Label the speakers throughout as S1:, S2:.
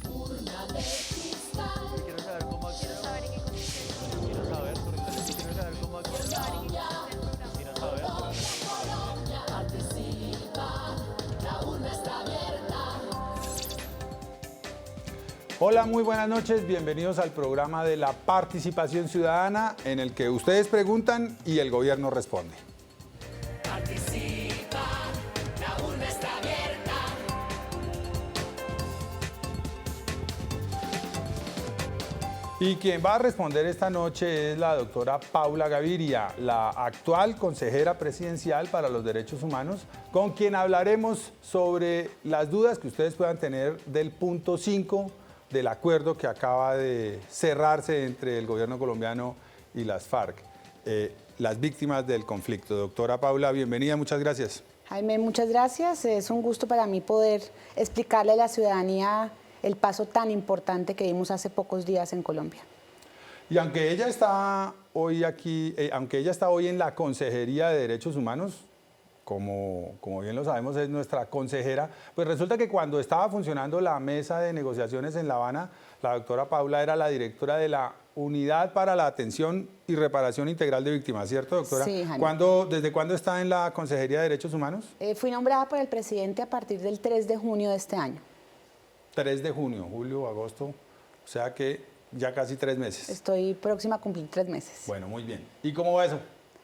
S1: Quiero saber cómo
S2: Quiero saber en qué consiste el programa.
S1: quiero saber, quiero saber cómo
S2: Quiero saber en qué consiste el programa.
S1: quiero saber.
S3: Hola, muy buenas noches, bienvenidos al programa de la participación ciudadana en el que ustedes preguntan y el gobierno responde. Y quien va a responder esta noche es la doctora Paula Gaviria, la actual consejera presidencial para los derechos humanos, con quien hablaremos sobre las dudas que ustedes puedan tener del punto 5 del acuerdo que acaba de cerrarse entre el gobierno colombiano y las FARC, las víctimas del conflicto. Doctora Paula, bienvenida, muchas gracias.
S4: Jaime, muchas gracias. Es un gusto para mí poder explicarle a la ciudadanía el paso tan importante que dimos hace pocos días en Colombia.
S3: Y aunque ella está hoy aquí, aunque ella está hoy en la Consejería de Derechos Humanos, como bien lo sabemos es nuestra consejera, pues resulta que cuando estaba funcionando la mesa de negociaciones en La Habana, la doctora Paula era la directora de la Unidad para la Atención y Reparación Integral de Víctimas, ¿cierto, doctora?
S4: Sí, Jaime.
S3: ¿Desde cuándo está en la Consejería de Derechos Humanos?
S4: Fui nombrada por el presidente a partir del 3 de junio de este año.
S3: 3 de junio, julio, agosto, o sea que ya casi 3 meses.
S4: Estoy próxima a cumplir 3 meses.
S3: Bueno, muy bien. ¿Y cómo va eso?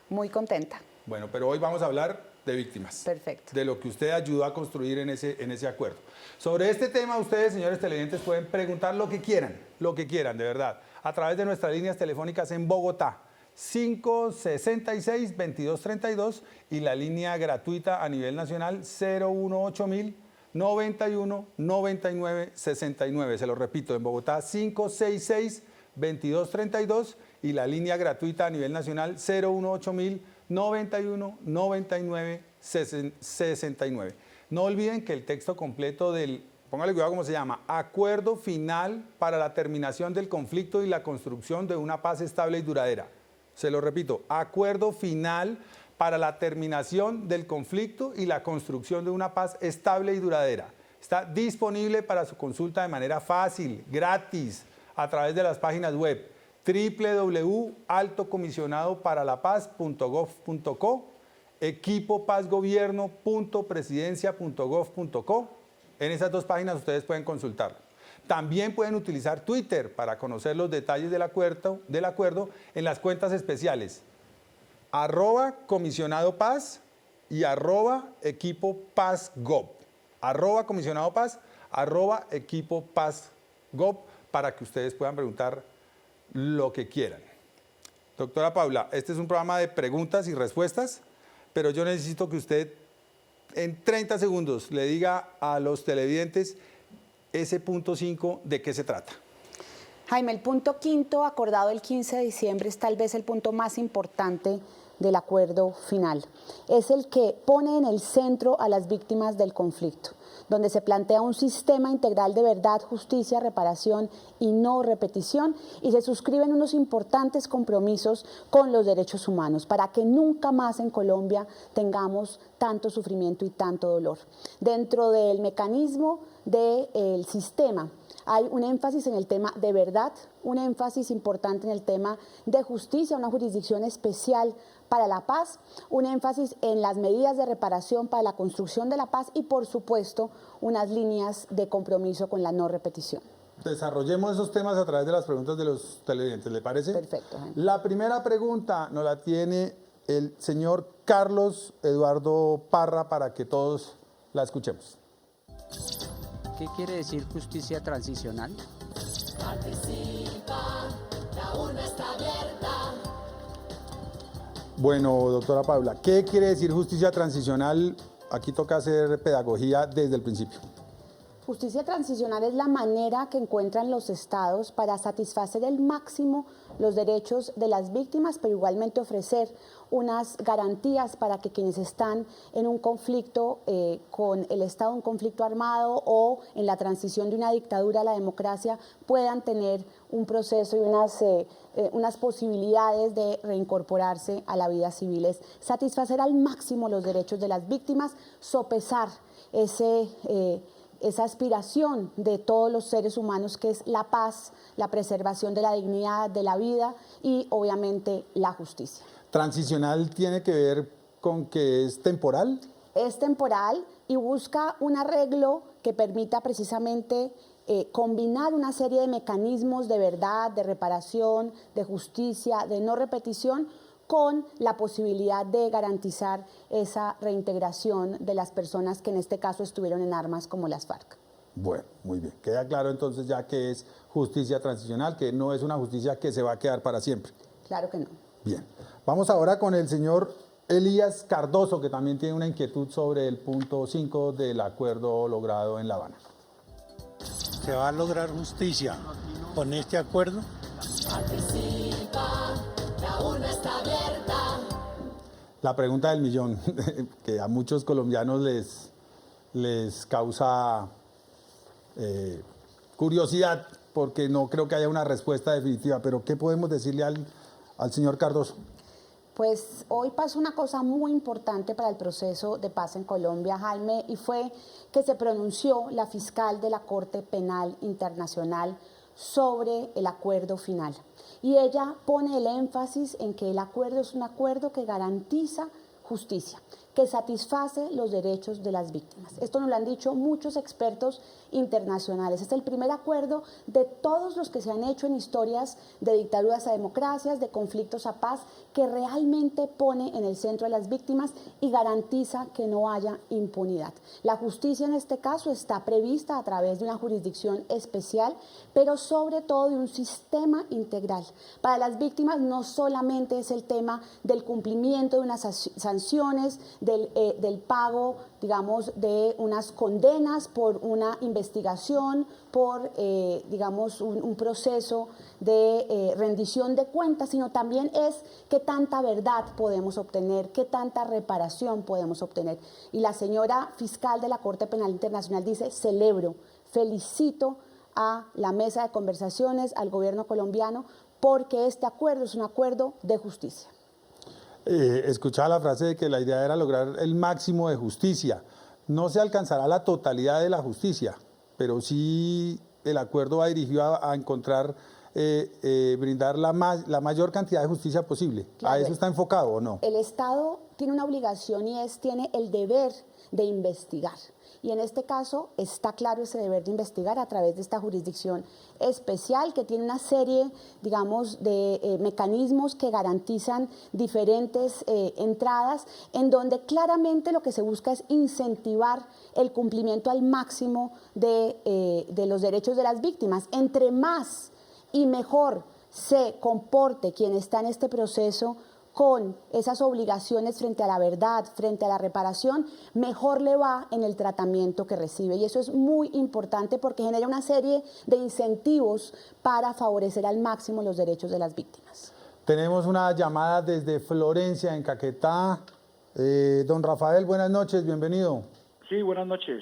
S4: Muy contenta.
S3: Bueno, pero hoy vamos a hablar de víctimas.
S4: Perfecto.
S3: De lo que usted ayudó a construir en ese acuerdo. Sobre este tema, ustedes, señores televidentes, pueden preguntar lo que quieran, de verdad, a través de nuestras líneas telefónicas en Bogotá, 566-2232 y la línea gratuita a nivel nacional 018.000 91 99 69. Se lo repito, en Bogotá 566-2232 y la línea gratuita a nivel nacional 018.000 91 99 69. No olviden que el texto completo del, póngale cuidado cómo se llama, Acuerdo Final para la Terminación del Conflicto y la Construcción de una Paz Estable y Duradera. Se lo repito, Acuerdo Final para la terminación del conflicto y la construcción de una paz estable y duradera. Está disponible para su consulta de manera fácil, gratis, a través de las páginas web www.altocomisionadoparalapaz.gov.co, equipopazgobierno.presidencia.gov.co. En esas dos páginas ustedes pueden consultarlo. También pueden utilizar Twitter para conocer los detalles del acuerdo en las cuentas especiales @comisionadopaz y @equipopazgov. @comisionadopaz, @equipopazgov para que ustedes puedan preguntar lo que quieran. Doctora Paula, este es un programa de preguntas y respuestas, pero yo necesito que usted en 30 segundos le diga a los televidentes ese punto 5 de qué se trata.
S4: Jaime, el punto 5 acordado el 15 de diciembre es tal vez el punto más importante del acuerdo final. Es el que pone en el centro a las víctimas del conflicto, donde se plantea un sistema integral de verdad, justicia, reparación y no repetición, y se suscriben unos importantes compromisos con los derechos humanos para que nunca más en Colombia tengamos tanto sufrimiento y tanto dolor. Dentro del mecanismo del sistema hay un énfasis en el tema de verdad, un énfasis importante en el tema de justicia, una jurisdicción especial para la paz, un énfasis en las medidas de reparación para la construcción de la paz y, por supuesto, unas líneas de compromiso con la no repetición.
S3: Desarrollemos esos temas a través de las preguntas de los televidentes, ¿le parece?
S4: Perfecto, Jaime.
S3: La primera pregunta nos la tiene el señor Carlos Eduardo Parra para que todos la escuchemos.
S5: ¿Qué quiere decir justicia transicional?
S3: Bueno, doctora Paula, ¿qué quiere decir justicia transicional? Aquí toca hacer pedagogía desde el principio.
S4: Justicia transicional es la manera que encuentran los estados para satisfacer el máximo los derechos de las víctimas, pero igualmente ofrecer unas garantías para que quienes están en un conflicto con el Estado, un conflicto armado o en la transición de una dictadura a la democracia, puedan tener un proceso y unas posibilidades de reincorporarse a la vida civil. Es satisfacer al máximo los derechos de las víctimas, sopesar ese esa aspiración de todos los seres humanos, que es la paz, la preservación de la dignidad, de la vida y obviamente la justicia.
S3: ¿Transicional tiene que ver con que es temporal?
S4: Es temporal y busca un arreglo que permita precisamente combinar una serie de mecanismos de verdad, de reparación, de justicia, de no repetición, con la posibilidad de garantizar esa reintegración de las personas que en este caso estuvieron en armas como las FARC.
S3: Bueno, muy bien. Queda claro entonces ya que es justicia transicional, que no es una justicia que se va a quedar para siempre.
S4: Claro que no.
S3: Bien. Vamos ahora con el señor Elías Cardoso, que también tiene una inquietud sobre el punto 5 del acuerdo logrado en La Habana.
S6: ¿Se va a lograr justicia con este acuerdo?
S3: La pregunta del millón, que a muchos colombianos les causa curiosidad, porque no creo que haya una respuesta definitiva, pero ¿qué podemos decirle al señor Cardoso?
S4: Pues hoy pasó una cosa muy importante para el proceso de paz en Colombia, Jaime, y fue que se pronunció la fiscal de la Corte Penal Internacional sobre el acuerdo final. Y ella pone el énfasis en que el acuerdo es un acuerdo que garantiza justicia, que satisface los derechos de las víctimas. Esto nos lo han dicho muchos expertos internacionales. Es el primer acuerdo de todos los que se han hecho en historias de dictaduras a democracias, de conflictos a paz, que realmente pone en el centro a las víctimas y garantiza que no haya impunidad. La justicia en este caso está prevista a través de una jurisdicción especial, pero sobre todo de un sistema integral. Para las víctimas no solamente es el tema del cumplimiento de unas sanciones, del pago, digamos, de unas condenas por una investigación, por, digamos, un proceso de rendición de cuentas, sino también es qué tanta verdad podemos obtener, qué tanta reparación podemos obtener. Y la señora fiscal de la Corte Penal Internacional dice: celebro, felicito a la mesa de conversaciones, al gobierno colombiano, porque este acuerdo es un acuerdo de justicia.
S3: Escuchaba la frase de que la idea era lograr el máximo de justicia. No se alcanzará la totalidad de la justicia, pero sí el acuerdo va dirigido a encontrar, brindar la mayor cantidad de justicia posible.
S4: Claro,
S3: ¿A eso está enfocado o no?
S4: El Estado tiene una obligación y tiene el deber de investigar. Y en este caso está claro ese deber de investigar a través de esta jurisdicción especial que tiene una serie, digamos, de mecanismos que garantizan diferentes entradas, en donde claramente lo que se busca es incentivar el cumplimiento al máximo de los derechos de las víctimas. Entre más y mejor se comporte quien está en este proceso, con esas obligaciones frente a la verdad, frente a la reparación, mejor le va en el tratamiento que recibe. Y eso es muy importante porque genera una serie de incentivos para favorecer al máximo los derechos de las víctimas.
S3: Tenemos una llamada desde Florencia, en Caquetá. Don Rafael, buenas noches, bienvenido.
S7: Sí, buenas noches.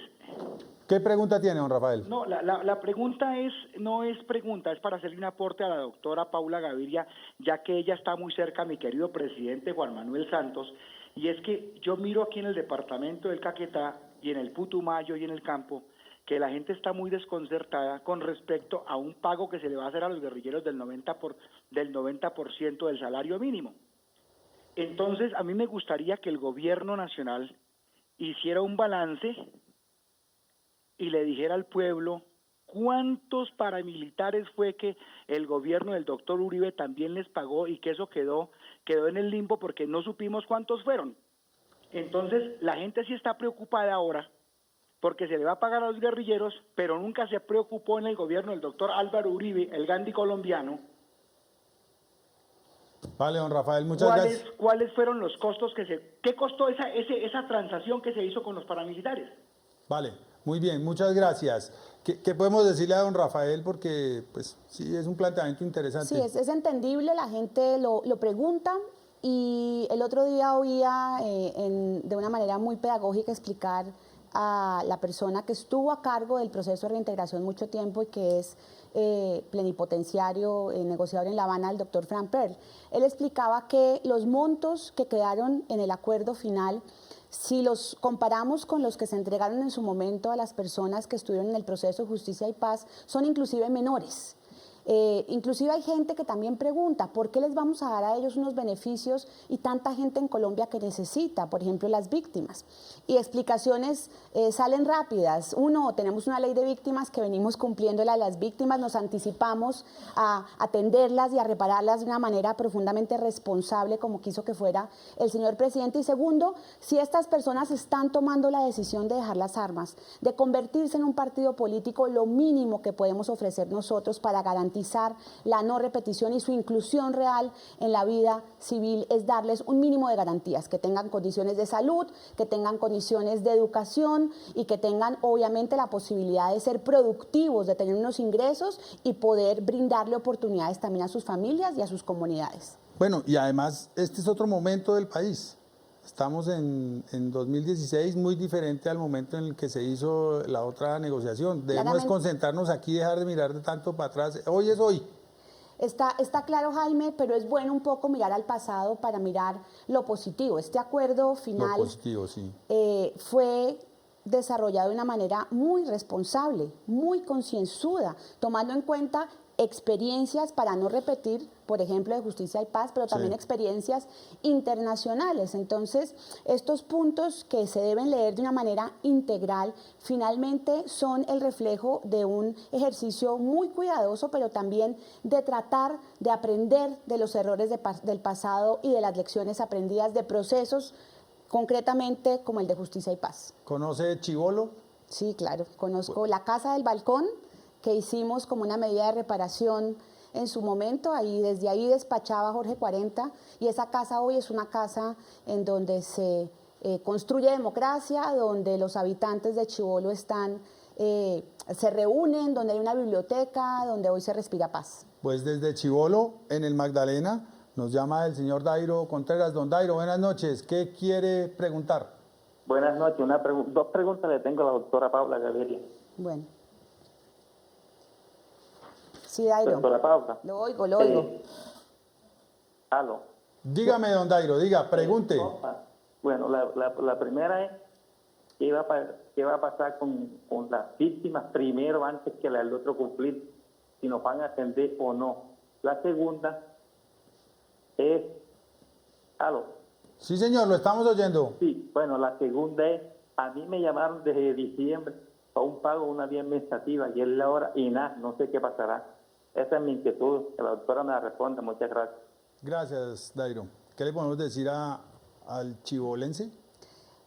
S3: ¿Qué pregunta tiene, don Rafael?
S7: No, la pregunta no es pregunta, es para hacerle un aporte a la doctora Paula Gaviria, ya que ella está muy cerca a mi querido presidente Juan Manuel Santos, y es que yo miro aquí en el departamento del Caquetá y en el Putumayo y en el campo, que la gente está muy desconcertada con respecto a un pago que se le va a hacer a los guerrilleros del 90% del salario mínimo. Entonces, a mí me gustaría que el gobierno nacional hiciera un balance y le dijera al pueblo cuántos paramilitares fue que el gobierno del doctor Uribe también les pagó y que eso quedó en el limbo porque no supimos cuántos fueron. Entonces, la gente sí está preocupada ahora porque se le va a pagar a los guerrilleros, pero nunca se preocupó en el gobierno del doctor Álvaro Uribe, el Gandhi colombiano.
S3: Vale, don Rafael, muchas gracias.
S7: ¿Cuáles fueron los costos qué costó esa transacción que se hizo con los paramilitares?
S3: Vale, muy bien, muchas gracias. ¿Qué podemos decirle a don Rafael? Porque, pues, sí, es un planteamiento interesante.
S4: Sí, es entendible, la gente lo pregunta, y el otro día oía de una manera muy pedagógica explicar a la persona que estuvo a cargo del proceso de reintegración mucho tiempo y que es plenipotenciario, negociador en La Habana, el doctor Fran Perl. Él explicaba que los montos que quedaron en el acuerdo final Si los comparamos con los que se entregaron en su momento a las personas que estuvieron en el proceso de Justicia y Paz, son inclusive menores. Inclusive hay gente que también pregunta, ¿por qué les vamos a dar a ellos unos beneficios y tanta gente en Colombia que necesita? Por ejemplo, las víctimas. Y explicaciones salen rápidas. Uno, tenemos una ley de víctimas que venimos cumpliéndola a las víctimas, nos anticipamos a atenderlas y a repararlas de una manera profundamente responsable, como quiso que fuera el señor presidente. Y segundo, si estas personas están tomando la decisión de dejar las armas, de convertirse en un partido político, lo mínimo que podemos ofrecer nosotros para garantizar la no repetición y su inclusión real en la vida civil es darles un mínimo de garantías, que tengan condiciones de salud, que tengan condiciones de educación y que tengan obviamente la posibilidad de ser productivos, de tener unos ingresos y poder brindarle oportunidades también a sus familias y a sus comunidades.
S3: Bueno, y además este es otro momento del país. Estamos en 2016, muy diferente al momento en el que se hizo la otra negociación. Debemos concentrarnos aquí y dejar de mirar de tanto para atrás. Hoy es hoy.
S4: Está claro, Jaime, pero es bueno un poco mirar al pasado para mirar lo positivo. Este acuerdo final
S3: Lo positivo, sí.
S4: Fue desarrollado de una manera muy responsable, muy concienzuda, tomando en cuenta experiencias para no repetir, por ejemplo, de Justicia y Paz, pero también experiencias internacionales. Entonces, estos puntos que se deben leer de una manera integral, finalmente son el reflejo de un ejercicio muy cuidadoso, pero también de tratar de aprender de los errores del pasado y de las lecciones aprendidas de procesos, concretamente como el de Justicia y Paz.
S3: ¿Conoce Chivolo?
S4: Sí, claro, conozco la Casa del Balcón, que hicimos como una medida de reparación en su momento, desde ahí despachaba Jorge 40, y esa casa hoy es una casa en donde se construye democracia, donde los habitantes de Chivolo se reúnen, donde hay una biblioteca, donde hoy se respira paz.
S3: Pues desde Chivolo, en el Magdalena, nos llama el señor Dairo Contreras. Don Dairo, buenas noches, ¿qué quiere preguntar?
S8: Buenas noches, dos preguntas le tengo a la doctora Paula Gaviria.
S4: Bueno. Sí, Dairo.
S8: Doctora Paula.
S4: Lo oigo.
S8: Aló.
S3: Dígame, don Dairo, pregunte.
S8: Bueno, la primera es, ¿qué va a pasar con las víctimas primero antes que el otro conflicto? Si nos van a atender o no. La segunda es... ¿Aló?
S3: Sí, señor, lo estamos oyendo.
S8: Sí, bueno, la segunda es, a mí me llamaron desde diciembre para un pago de una vía administrativa y es la hora y nada, no sé qué pasará. Esa es mi inquietud, que la doctora me la responda. Muchas gracias.
S3: Gracias, Dairo. ¿Qué le podemos decir al chivolense?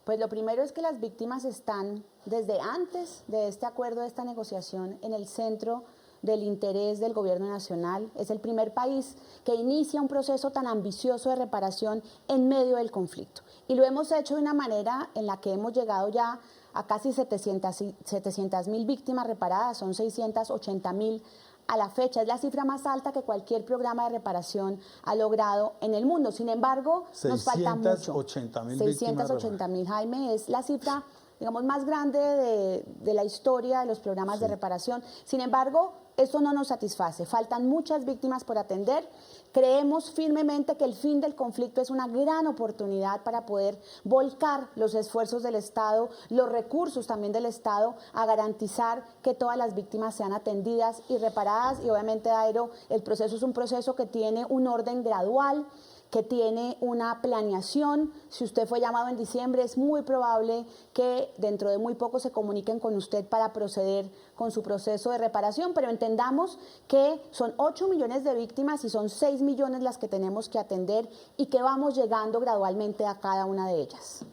S4: Pues lo primero es que las víctimas están desde antes de este acuerdo, de esta negociación, en el centro del interés del gobierno nacional. Es el primer país que inicia un proceso tan ambicioso de reparación en medio del conflicto. Y lo hemos hecho de una manera en la que hemos llegado ya a casi 700.000 víctimas reparadas, son 680.000 a la fecha. Es la cifra más alta que cualquier programa de reparación ha logrado en el mundo. Sin embargo, nos falta mucho. 680.000, Jaime, es la cifra, digamos, más grande de la historia de los programas de reparación. Sin embargo, esto no nos satisface. Faltan muchas víctimas por atender. Creemos firmemente que el fin del conflicto es una gran oportunidad para poder volcar los esfuerzos del Estado, los recursos también del Estado, a garantizar que todas las víctimas sean atendidas y reparadas. Y obviamente, Dairo, el proceso es un proceso que tiene un orden gradual, que tiene una planeación. Si usted fue llamado en diciembre, es muy probable que dentro de muy poco se comuniquen con usted para proceder con su proceso de reparación, pero entendamos que son 8 millones de víctimas y son 6 millones las que tenemos que atender y que vamos llegando gradualmente a cada una de ellas.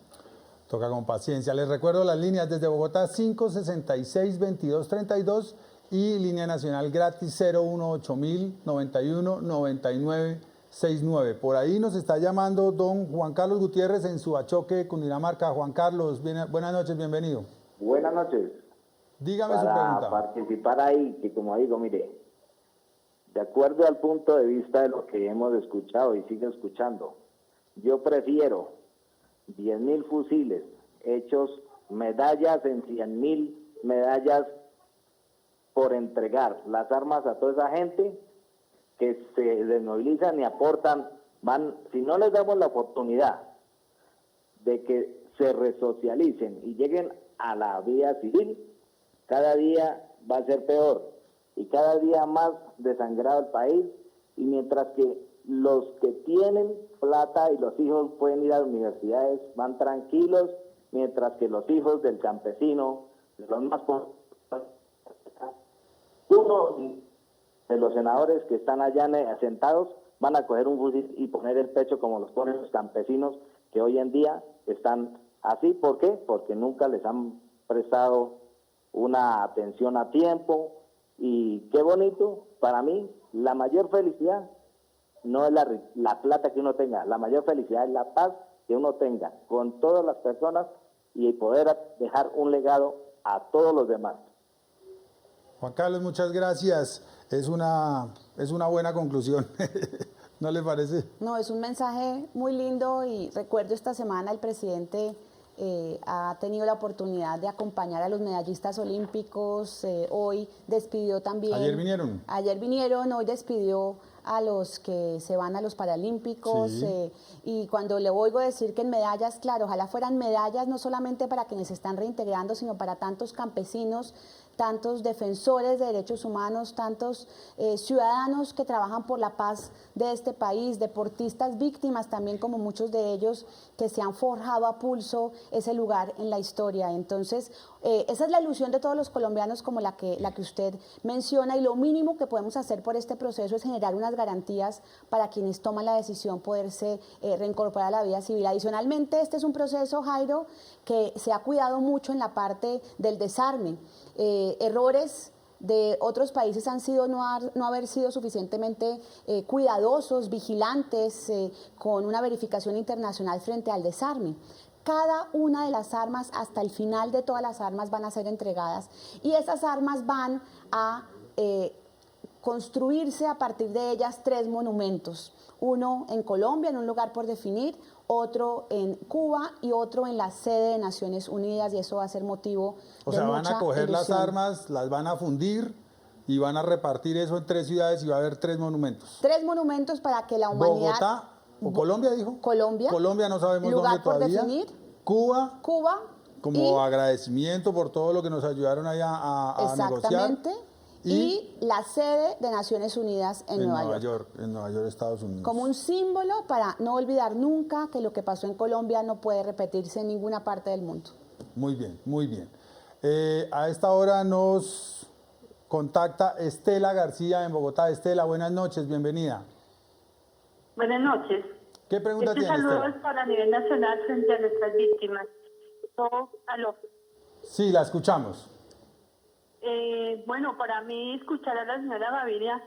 S3: Toca con paciencia. Les recuerdo las líneas desde Bogotá 566-2232 y línea nacional gratis 018-091-9969. Por ahí nos está llamando don Juan Carlos Gutiérrez en Suachoque, Cundinamarca. Juan Carlos, buenas noches, bienvenido.
S9: Buenas noches.
S3: Dígame su pregunta.
S9: Para participar ahí, que como digo, mire, de acuerdo al punto de vista de lo que hemos escuchado y sigo escuchando, yo prefiero 10.000 fusiles hechos medallas en 100.000 medallas por entregar las armas a toda esa gente que se desmovilizan y aportan, si no les damos la oportunidad de que se resocialicen y lleguen a la vida civil, cada día va a ser peor y cada día más desangrado el país, y mientras que los que tienen plata y los hijos pueden ir a las universidades van tranquilos, mientras que los hijos del campesino, de los más pobres, uno de los senadores que están allá sentados van a coger un fusil y poner el pecho como los ponen los campesinos que hoy en día están así. ¿Por qué? Porque nunca les han prestado una atención a tiempo. Y qué bonito, para mí, la mayor felicidad no es la plata que uno tenga, la mayor felicidad es la paz que uno tenga con todas las personas y poder dejar un legado a todos los demás.
S3: Juan Carlos, muchas gracias. Es una buena conclusión. ¿No le parece?
S4: No, es un mensaje muy lindo y recuerdo esta semana el presidente ha tenido la oportunidad de acompañar a los medallistas olímpicos, hoy despidió también...
S3: ¿Ayer vinieron?
S4: Ayer vinieron, hoy despidió a los que se van a los Paralímpicos,
S3: sí.
S4: Y cuando le oigo decir que en medallas, claro, ojalá fueran medallas no solamente para quienes se están reintegrando, sino para tantos campesinos, tantos defensores de derechos humanos, tantos ciudadanos que trabajan por la paz de este país, deportistas víctimas también, como muchos de ellos que se han forjado a pulso ese lugar en la historia. Entonces, esa es la ilusión de todos los colombianos, como la que usted menciona, y lo mínimo que podemos hacer por este proceso es generar unas garantías para quienes toman la decisión poderse reincorporar a la vida civil. Adicionalmente, este es un proceso, Jairo, que se ha cuidado mucho en la parte del desarme. Errores de otros países han sido no haber sido suficientemente cuidadosos, vigilantes, con una verificación internacional frente al desarme. Cada una de las armas, hasta el final de todas las armas, van a ser entregadas, y esas armas van a construirse a partir de ellas 3 monumentos. Uno en Colombia, en un lugar por definir, otro en Cuba y otro en la sede de Naciones Unidas, y eso va a ser motivo
S3: O
S4: de
S3: sea, van
S4: mucha
S3: a coger las
S4: ilusión.
S3: armas, las van a fundir y van a repartir eso en 3 ciudades y va a haber 3 monumentos.
S4: 3 monumentos para que la humanidad...
S3: Bogotá, o Colombia dijo.
S4: Colombia.
S3: Colombia no sabemos
S4: Lugar
S3: dónde
S4: por
S3: todavía.
S4: definir.
S3: Cuba,
S4: Cuba.
S3: como
S4: y,
S3: agradecimiento por todo lo que nos ayudaron allá a negociar.
S4: exactamente. Y la sede de Naciones Unidas en Nueva York.
S3: En Nueva York, Estados Unidos.
S4: Como un símbolo para no olvidar nunca que lo que pasó en Colombia no puede repetirse en ninguna parte del mundo.
S3: Muy bien, muy bien. A esta hora nos contacta Estela García en Bogotá. Estela, buenas noches, bienvenida.
S10: Buenas noches.
S3: ¿Qué pregunta tiene,
S10: saludo
S3: Estela?
S10: es para nivel nacional frente a nuestras víctimas. Aló.
S3: Sí, la escuchamos.
S10: Bueno, para mí escuchar a la señora Gaviria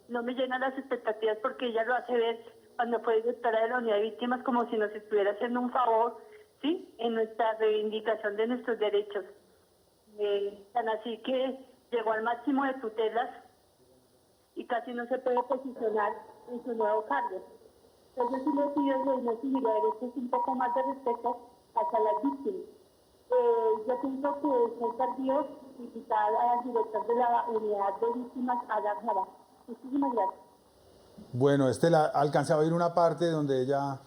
S10: no me llena las expectativas, porque ella lo hace ver cuando fue directora de la unidad de víctimas como si nos estuviera haciendo un favor, ¿sí?, en nuestra reivindicación de nuestros derechos. Tan así que llegó al máximo de tutelas y casi no se puede posicionar en su nuevo cargo. Entonces sí le pido de no seguir derechos un poco más de respeto hacia las víctimas. Yo pienso que César Díaz, diputada al director de la unidad de víctimas, Adam Jara. Muchísimas gracias.
S3: Bueno, Estela, alcancé a oír una parte donde ella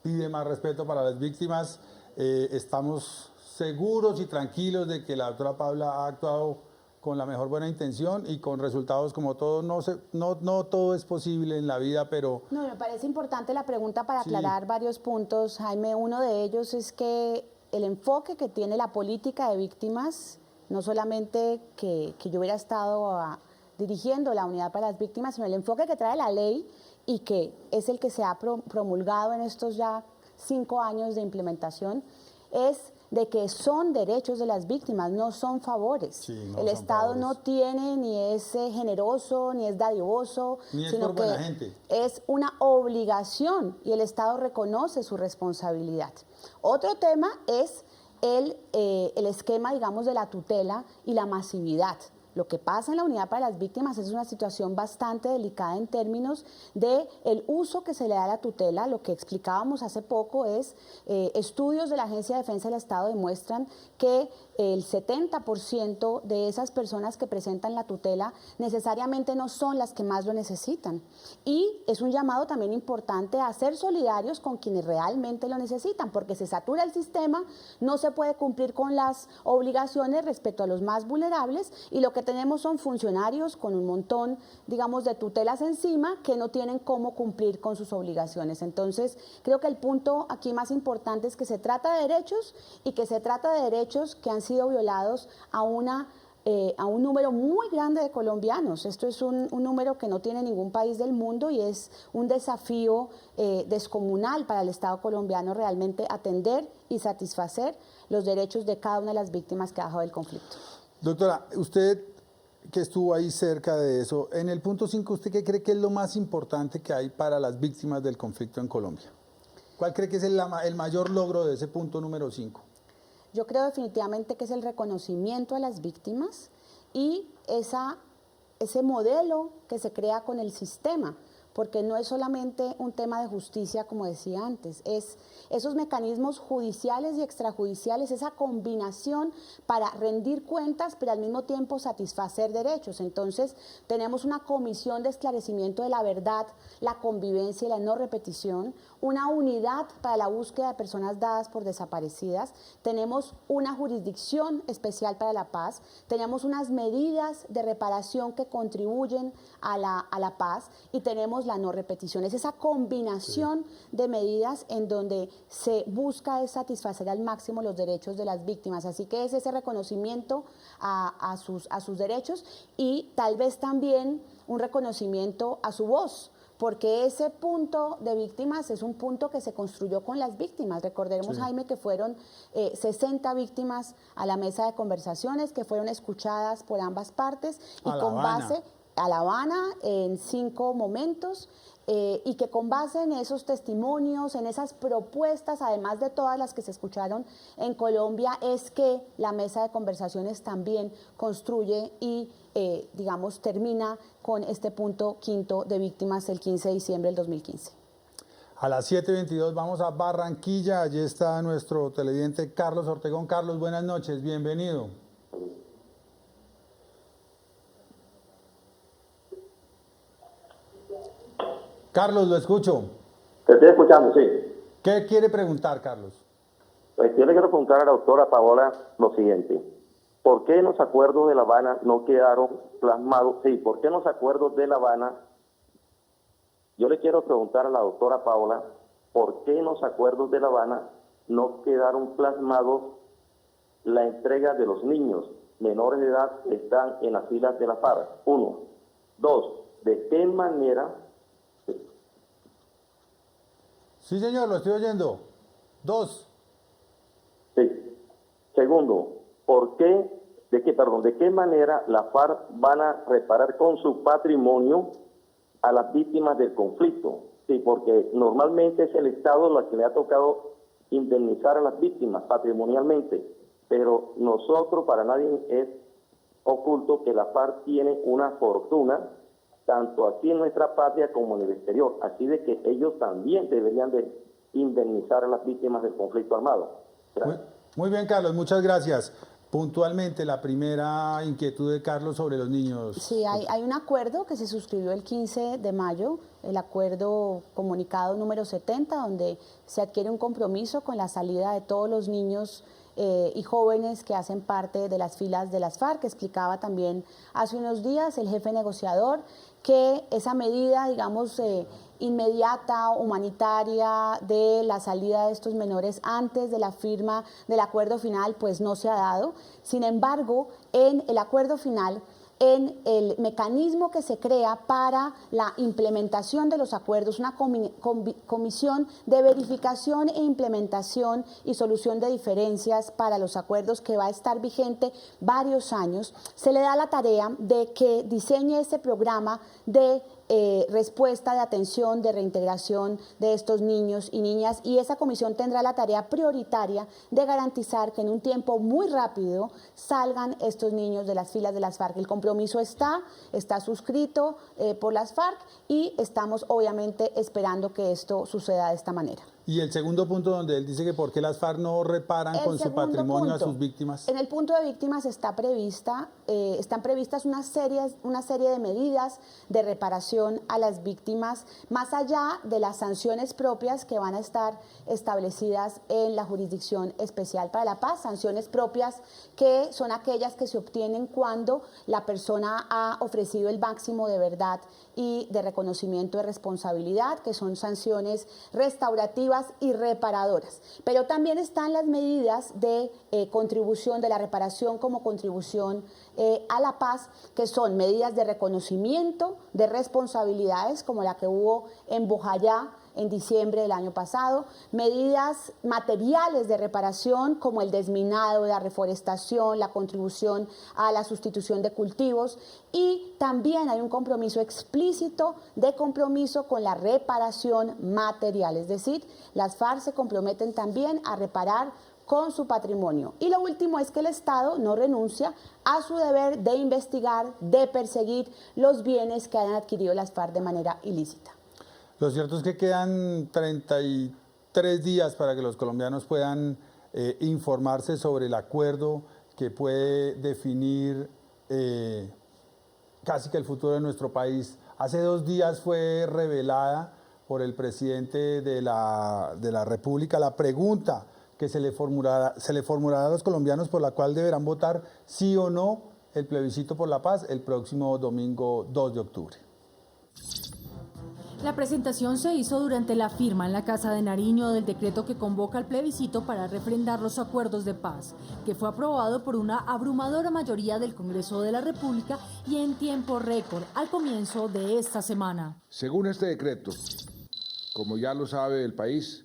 S3: pide más respeto para las víctimas. Estamos seguros y tranquilos de que la doctora Paula ha actuado con la mejor buena intención y con resultados como todo. No todo es posible en la vida, pero...
S4: No, me parece importante la pregunta para
S3: Sí.
S4: aclarar varios puntos, Jaime. Uno de ellos es que el enfoque que tiene la política de víctimas, no solamente que yo hubiera estado dirigiendo la unidad para las víctimas, sino el enfoque que trae la ley y que es el que se ha promulgado en estos ya 5 años de implementación, es de que son derechos de las víctimas, no son favores.
S3: Sí, no
S4: el
S3: son
S4: Estado
S3: favores.
S4: no tiene, ni es generoso, ni es dadivoso,
S3: Ni es
S4: sino
S3: por
S4: que
S3: buena gente.
S4: es una obligación y el Estado reconoce su responsabilidad. Otro tema es el esquema, digamos, de la tutela y la masividad. Lo que pasa en la unidad para las víctimas es una situación bastante delicada en términos de el uso que se le da a la tutela. Lo que explicábamos hace poco es, estudios de la Agencia de Defensa del Estado demuestran que el 70% de esas personas que presentan la tutela necesariamente no son las que más lo necesitan. Y es un llamado también importante a ser solidarios con quienes realmente lo necesitan, porque se satura el sistema, no se puede cumplir con las obligaciones respecto a los más vulnerables y lo que tenemos son funcionarios con un montón, digamos, de tutelas encima que no tienen cómo cumplir con sus obligaciones. Entonces, creo que el punto aquí más importante es que se trata de derechos y que se trata de derechos que han sido violados a un número muy grande de colombianos. Esto es un número que no tiene ningún país del mundo y es un desafío descomunal para el Estado colombiano realmente atender y satisfacer los derechos de cada una de las víctimas que ha dejado el conflicto.
S3: Doctora, usted que estuvo ahí cerca de eso, en el punto 5, ¿usted qué cree que es lo más importante que hay para las víctimas del conflicto en Colombia? ¿Cuál cree que es el mayor logro de ese punto número 5?
S4: Yo creo definitivamente que es el reconocimiento a las víctimas y ese modelo que se crea con el sistema, porque no es solamente un tema de justicia, como decía antes, es esos mecanismos judiciales y extrajudiciales, esa combinación para rendir cuentas, pero al mismo tiempo satisfacer derechos. Entonces, tenemos una comisión de esclarecimiento de la verdad, la convivencia y la no repetición, una unidad para la búsqueda de personas dadas por desaparecidas, tenemos una jurisdicción especial para la paz, tenemos unas medidas de reparación que contribuyen a la paz y tenemos la no repetición. Es esa combinación de medidas en donde se busca es satisfacer al máximo los derechos de las víctimas. Así que es ese reconocimiento a sus derechos y tal vez también un reconocimiento a su voz, porque ese punto de víctimas es un punto que se construyó con las víctimas. Recordemos, sí, Jaime, que fueron 60 víctimas a la mesa de conversaciones, que fueron escuchadas por ambas partes y con base a La Habana en 5 momentos, y que con base en esos testimonios, en esas propuestas, además de todas las que se escucharon en Colombia, es que la mesa de conversaciones también construye y, digamos, termina con este punto 5 de víctimas el 15 de diciembre del 2015.
S3: A las 7:22 vamos a Barranquilla, allí está nuestro televidente Carlos Ortegón. Carlos, buenas noches, bienvenido. Carlos, lo escucho.
S8: Te estoy escuchando, sí.
S3: ¿Qué quiere preguntar, Carlos?
S8: Pues yo le quiero preguntar a la doctora Paola lo siguiente. ¿Por qué en los acuerdos de La Habana no quedaron plasmados? Sí, ¿por qué en los acuerdos de La Habana? Yo le quiero preguntar a la doctora Paola, ¿por qué en los acuerdos de La Habana no quedaron plasmados la entrega de los niños menores de edad que están en las filas de la FARC? 1. 2. ¿De qué manera?
S3: Sí, señor, lo estoy oyendo. 2.
S8: Sí. Segundo, ¿de qué manera la FARC van a reparar con su patrimonio a las víctimas del conflicto? Sí, porque normalmente es el Estado lo que le ha tocado indemnizar a las víctimas patrimonialmente, pero nosotros, para nadie es oculto que la FARC tiene una fortuna tanto aquí en nuestra patria como en el exterior, así de que ellos también deberían de indemnizar a las víctimas del conflicto armado.
S3: Muy bien, Carlos, muchas gracias. Puntualmente, la primera inquietud de Carlos sobre los niños.
S4: Sí, hay un acuerdo que se suscribió el 15 de mayo, el acuerdo comunicado número 70, donde se adquiere un compromiso con la salida de todos los niños y jóvenes que hacen parte de las filas de las FARC. Explicaba también hace unos días el jefe negociador que esa medida, digamos, inmediata, humanitaria, de la salida de estos menores antes de la firma del acuerdo final, pues no se ha dado. Sin embargo, en el acuerdo final, en el mecanismo que se crea para la implementación de los acuerdos, una comisión de verificación e implementación y solución de diferencias para los acuerdos que va a estar vigente varios años, se le da la tarea de que diseñe este programa de respuesta de atención, de reintegración de estos niños y niñas, y esa comisión tendrá la tarea prioritaria de garantizar que en un tiempo muy rápido salgan estos niños de las filas de las FARC. El compromiso está suscrito por las FARC y estamos obviamente esperando que esto suceda de esta manera.
S3: Y el segundo punto donde él dice que por qué las FARC no reparan con su patrimonio a sus víctimas.
S4: En el punto de víctimas están previstas una serie de medidas de reparación a las víctimas, más allá de las sanciones propias que van a estar establecidas en la Jurisdicción Especial para la Paz, sanciones propias que son aquellas que se obtienen cuando la persona ha ofrecido el máximo de verdad y de reconocimiento de responsabilidad, que son sanciones restaurativas y reparadoras. Pero también están las medidas de contribución, de la reparación como contribución a la paz, que son medidas de reconocimiento de responsabilidades, como la que hubo en Bojayá en diciembre del año pasado, medidas materiales de reparación como el desminado, la reforestación, la contribución a la sustitución de cultivos, y también hay un compromiso explícito de compromiso con la reparación material, es decir, las FARC se comprometen también a reparar con su patrimonio. Y lo último es que el Estado no renuncia a su deber de investigar, de perseguir los bienes que hayan adquirido las FARC de manera ilícita.
S3: Lo cierto es que quedan 33 días para que los colombianos puedan informarse sobre el acuerdo que puede definir casi que el futuro de nuestro país. Hace 2 días fue revelada por el presidente de la República la pregunta que se le formulará a los colombianos por la cual deberán votar sí o no el plebiscito por la paz el próximo domingo 2 de octubre.
S11: La presentación se hizo durante la firma en la Casa de Nariño del decreto que convoca al plebiscito para refrendar los acuerdos de paz, que fue aprobado por una abrumadora mayoría del Congreso de la República y en tiempo récord al comienzo de esta semana.
S12: Según este decreto, como ya lo sabe el país,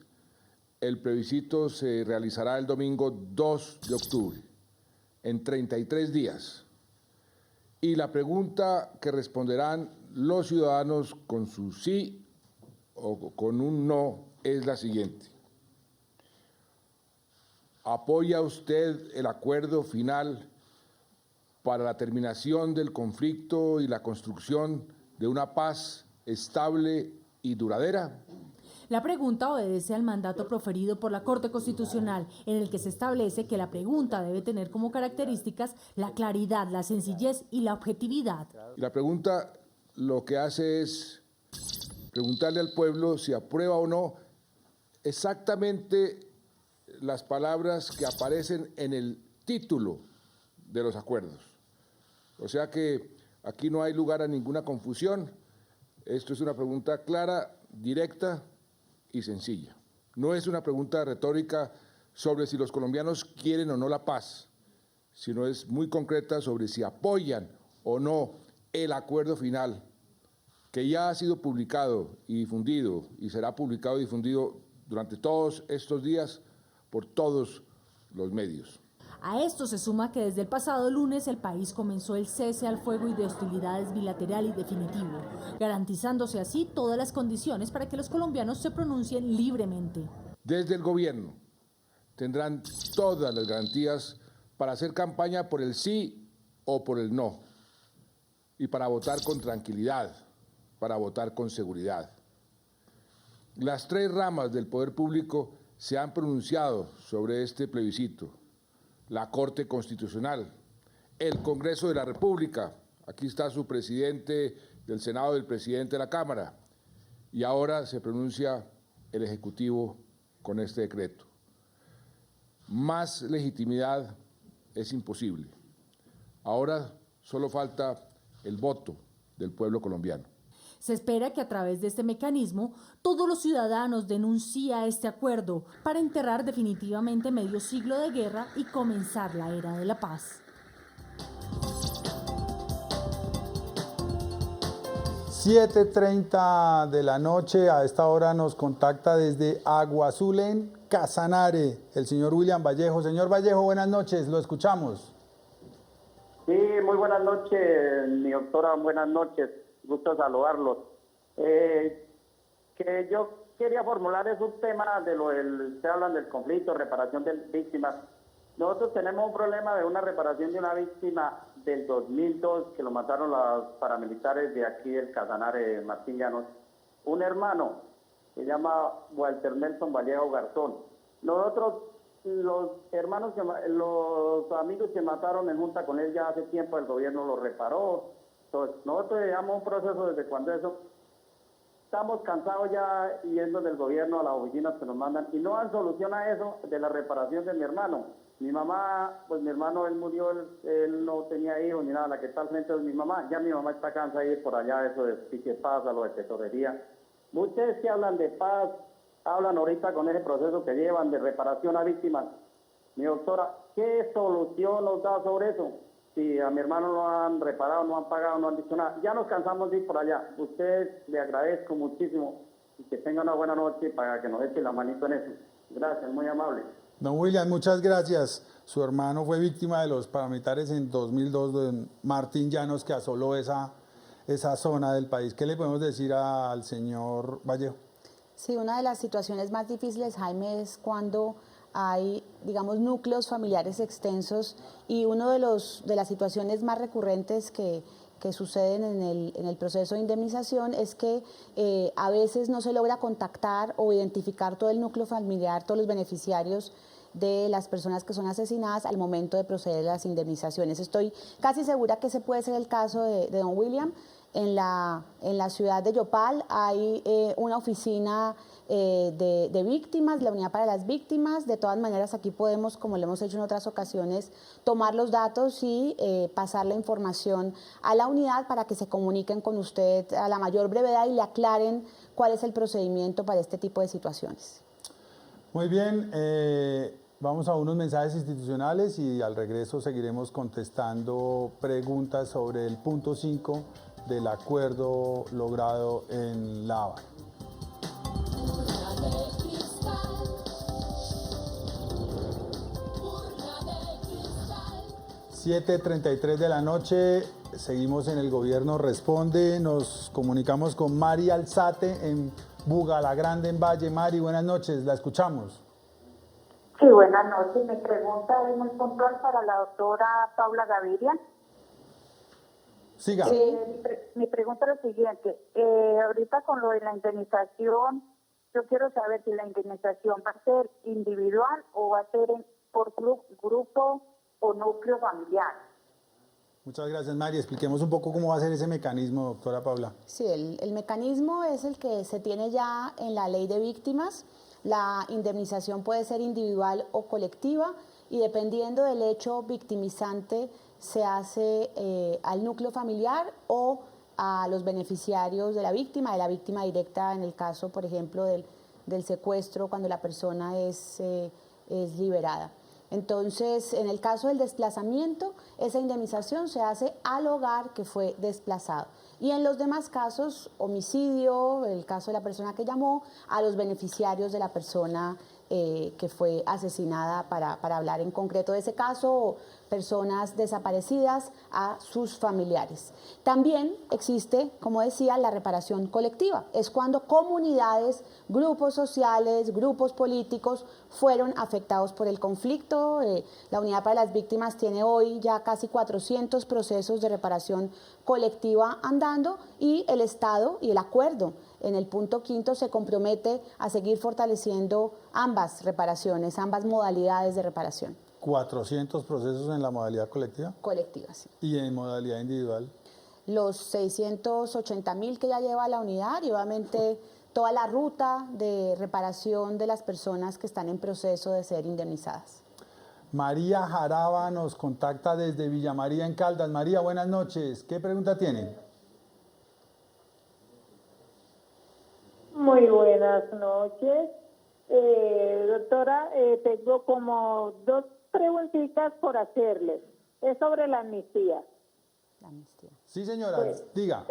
S12: el plebiscito se realizará el domingo 2 de octubre, en 33 días. Y la pregunta que responderán los ciudadanos con su sí o con un no es la siguiente. ¿Apoya usted el acuerdo final para la terminación del conflicto y la construcción de una paz estable y duradera?
S11: La pregunta obedece al mandato proferido por la Corte Constitucional, en el que se establece que la pregunta debe tener como características la claridad, la sencillez y la objetividad.
S12: La pregunta lo que hace es preguntarle al pueblo si aprueba o no exactamente las palabras que aparecen en el título de los acuerdos. O sea que aquí no hay lugar a ninguna confusión. Esto es una pregunta clara, directa y sencilla. No es una pregunta retórica sobre si los colombianos quieren o no la paz, sino es muy concreta sobre si apoyan o no el acuerdo final, que ya ha sido publicado y difundido y será publicado y difundido durante todos estos días por todos los medios.
S11: A esto se suma que desde el pasado lunes el país comenzó el cese al fuego y de hostilidades bilateral y definitivo, garantizándose así todas las condiciones para que los colombianos se pronuncien libremente.
S12: Desde el gobierno tendrán todas las garantías para hacer campaña por el sí o por el no, y para votar con tranquilidad, para votar con seguridad. Las 3 ramas del poder público se han pronunciado sobre este plebiscito. La Corte Constitucional, el Congreso de la República, aquí está su presidente del Senado y el presidente de la Cámara, y ahora se pronuncia el Ejecutivo con este decreto. Más legitimidad es imposible. Ahora solo falta el voto del pueblo colombiano.
S11: Se espera que a través de este mecanismo todos los ciudadanos den un sí a este acuerdo para enterrar definitivamente medio siglo de guerra y comenzar la era de la paz.
S3: 7:30 de la noche, a esta hora nos contacta desde Agua Azul en Casanare el señor William Vallejo. Señor Vallejo, buenas noches, lo escuchamos.
S8: Sí, muy buenas noches, mi doctora, buenas noches. Gusto saludarlos. Que yo quería formular es un tema de se hablan del conflicto, reparación de víctimas. Nosotros tenemos un problema de una reparación de una víctima del 2002 que lo mataron los paramilitares de aquí del Casanare, Martín Llanos. Un hermano, se llama Walter Nelson Vallejo Garzón. Nosotros, los amigos que mataron en junta con él ya hace tiempo, el gobierno lo reparó. Entonces, nosotros llevamos un proceso desde cuando eso. Estamos cansados ya yendo del gobierno a las oficinas que nos mandan y no dan solución a eso de la reparación de mi hermano. Mi mamá, pues mi hermano, él murió, él no tenía hijos ni nada, la que está al frente de mi mamá. Ya mi mamá está cansada de ir por allá, eso de pique paz, a lo de tesorería. Ustedes que hablan de paz, hablan ahorita con ese proceso que llevan de reparación a víctimas. Mi doctora, ¿qué solución nos da sobre eso? Si a mi hermano lo han reparado, no han pagado, no han dicho nada. Ya nos cansamos de ir por allá. Ustedes le agradezco muchísimo y que tengan una buena noche para que nos echen la manito en eso. Gracias, muy amable.
S3: Don William, muchas gracias. Su hermano fue víctima de los paramilitares en 2002, de Martín Llanos, que asoló esa zona del país. ¿Qué le podemos decir al señor Vallejo?
S4: Sí, una de las situaciones más difíciles, Jaime, es cuando hay, digamos, núcleos familiares extensos y una de las situaciones más recurrentes que suceden en el proceso de indemnización es que a veces no se logra contactar o identificar todo el núcleo familiar, todos los beneficiarios de las personas que son asesinadas al momento de proceder a las indemnizaciones. Estoy casi segura que ese puede ser el caso de don William. En la ciudad de Yopal hay una oficina de víctimas, la unidad para las víctimas. De todas maneras, aquí podemos, como lo hemos hecho en otras ocasiones, tomar los datos y pasar la información a la unidad para que se comuniquen con usted a la mayor brevedad y le aclaren cuál es el procedimiento para este tipo de situaciones.
S3: Muy bien, vamos a unos mensajes institucionales y al regreso seguiremos contestando preguntas sobre el punto 5 del acuerdo logrado en La Habana. (7:33 de la noche), seguimos en El Gobierno Responde, nos comunicamos con Mari Alzate en Bugalagrande, en Valle. Mari, buenas noches, la escuchamos.
S13: Sí, buenas noches. Mi pregunta es muy puntual para la doctora Paula Gaviria.
S3: Siga.
S13: Mi pregunta es la siguiente. Ahorita con lo de la indemnización, yo quiero saber si la indemnización va a ser individual o va a ser por grupo o núcleo familiar.
S3: Muchas gracias, Mari. Expliquemos un poco cómo va a ser ese mecanismo, doctora Paula.
S4: Sí, el mecanismo es el que se tiene ya en la ley de víctimas. La indemnización puede ser individual o colectiva y dependiendo del hecho victimizante se hace al núcleo familiar o a los beneficiarios de la víctima directa en el caso, por ejemplo, del secuestro cuando la persona es liberada. Entonces, en el caso del desplazamiento, esa indemnización se hace al hogar que fue desplazado. Y en los demás casos, homicidio, el caso de la persona que llamó, a los beneficiarios de la persona que fue asesinada, para hablar en concreto de ese caso, o personas desaparecidas, a sus familiares. También existe, como decía, la reparación colectiva. Es cuando comunidades, grupos sociales, grupos políticos fueron afectados por el conflicto. La Unidad para las Víctimas tiene hoy ya casi 400 procesos de reparación colectiva andando y el Estado y el acuerdo en el punto 5 se compromete a seguir fortaleciendo ambas reparaciones, ambas modalidades de reparación.
S3: 400 procesos en la modalidad colectiva.
S4: Colectiva, sí.
S3: ¿Y en modalidad individual?
S4: Los 680.000 que ya lleva la unidad y obviamente toda la ruta de reparación de las personas que están en proceso de ser indemnizadas.
S3: María Jaraba nos contacta desde Villa María en Caldas. María, buenas noches. ¿Qué pregunta tiene?
S14: Muy buenas noches. Doctora, tengo como dos preguntitas por hacerles. Es sobre la amnistía.
S4: La amnistía.
S3: Sí, señora,
S14: Pues,
S3: diga.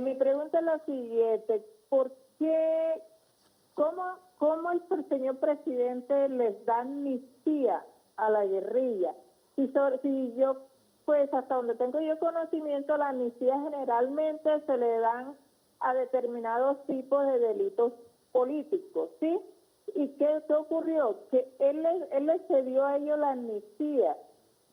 S14: Mi pregunta es la siguiente. ¿Por qué, cómo el señor presidente les da amnistía a la guerrilla? Si yo, pues hasta donde tengo yo conocimiento, la amnistía generalmente se le dan a determinados tipos de delitos políticos, ¿sí? ¿Y qué ocurrió? Que él les cedió a ellos la amnistía.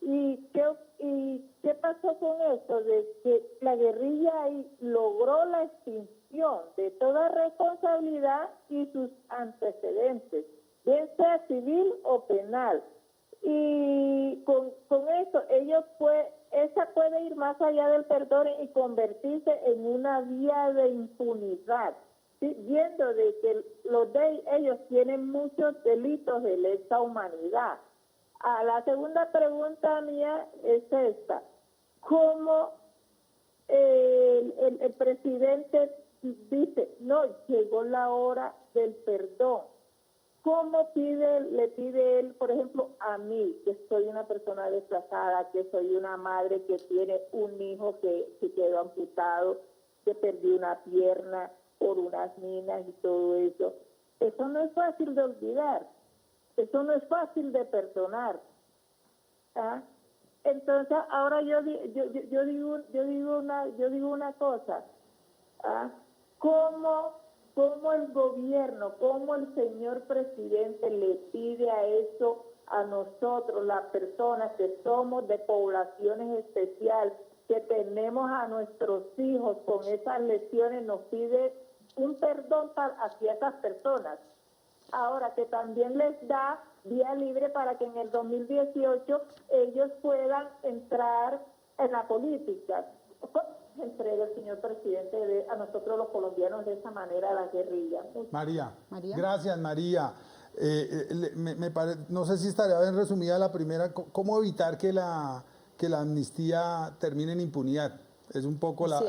S14: ¿Y qué pasó con eso? De que la guerrilla ahí logró la extinción de toda responsabilidad y sus antecedentes, bien sea civil o penal. Y con eso esa puede ir más allá del perdón y convertirse en una vía de impunidad, ¿sí? Viendo de que ellos tienen muchos delitos de lesa humanidad. La segunda pregunta mía es esta: ¿cómo el presidente dice, no, llegó la hora del perdón? ¿Cómo le pide él, por ejemplo, a mí, que soy una persona desplazada, que soy una madre que tiene un hijo que quedó amputado, que perdió una pierna por unas minas y todo eso? Eso no es fácil de olvidar, eso no es fácil de perdonar. ¿Ah? Entonces, ahora yo digo una cosa. ¿Ah? ¿Cómo el gobierno, cómo el señor presidente le pide a eso a nosotros, las personas que somos de poblaciones especiales, que tenemos a nuestros hijos con esas lesiones, nos pide un perdón hacia esas personas? Ahora que también les da vía libre para que en el 2018 ellos puedan entrar en la política. Entrega el señor presidente a nosotros los colombianos de esa manera a la guerrilla.
S3: María. Gracias, María. No sé si estaría bien resumida la primera. ¿Cómo evitar que la amnistía termine en impunidad? Es un poco la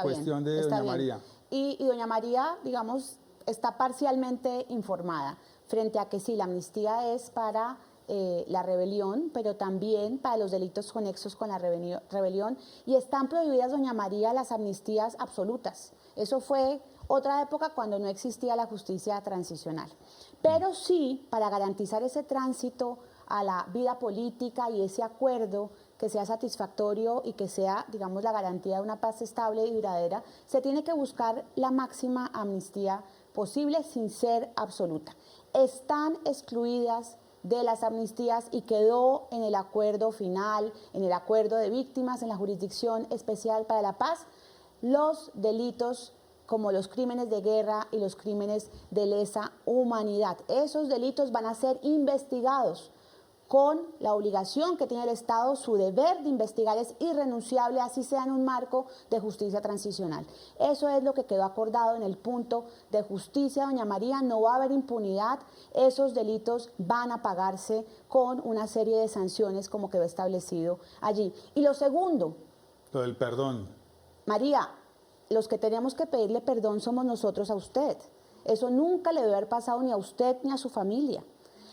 S3: cuestión de doña María.
S4: Y doña María, digamos, está parcialmente informada frente a que sí, la amnistía es para la rebelión, pero también para los delitos conexos con la rebelión, y están prohibidas, doña María, las amnistías absolutas. Eso fue otra época cuando no existía la justicia transicional. Pero sí, para garantizar ese tránsito a la vida política y ese acuerdo que sea satisfactorio y que sea, digamos, la garantía de una paz estable y duradera, se tiene que buscar la máxima amnistía posible sin ser absoluta. Están excluidas de las amnistías y quedó en el acuerdo final, en el acuerdo de víctimas, en la Jurisdicción Especial para la Paz, los delitos como los crímenes de guerra y los crímenes de lesa humanidad. Esos delitos van a ser investigados con la obligación que tiene el Estado, su deber de investigar es irrenunciable, así sea en un marco de justicia transicional. Eso es lo que quedó acordado en el punto de justicia, doña María, no va a haber impunidad, esos delitos van a pagarse con una serie de sanciones como quedó establecido allí. Y lo segundo.
S3: Lo del perdón.
S4: María, los que tenemos que pedirle perdón somos nosotros a usted. Eso nunca le debe haber pasado ni a usted ni a su familia.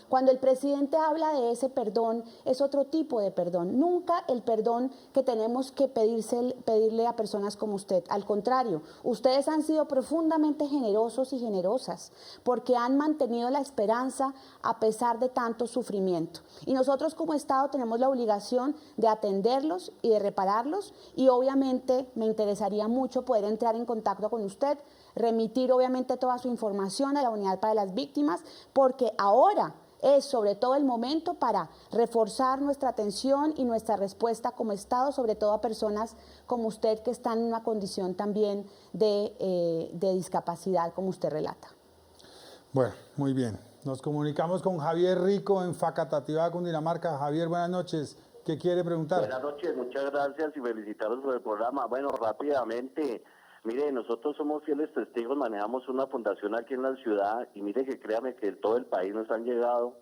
S4: Cuando el presidente habla de ese perdón, es otro tipo de perdón. Nunca el perdón que tenemos que pedirle a personas como usted. Al contrario, ustedes han sido profundamente generosos y generosas porque han mantenido la esperanza a pesar de tanto sufrimiento. Y nosotros como Estado tenemos la obligación de atenderlos y de repararlos, y obviamente me interesaría mucho poder entrar en contacto con usted, remitir obviamente toda su información a la Unidad para las Víctimas, porque ahora es sobre todo el momento para reforzar nuestra atención y nuestra respuesta como Estado, sobre todo a personas como usted que están en una condición también de discapacidad, como usted relata.
S3: Bueno, muy bien. Nos comunicamos con Javier Rico en Facatativá, Cundinamarca. Javier, buenas noches. ¿Qué quiere preguntar?
S15: Buenas noches, muchas gracias y felicitarlos por el programa. Bueno, rápidamente, mire, nosotros somos fieles testigos, manejamos una fundación aquí en la ciudad y mire que créame que en todo el país nos han llegado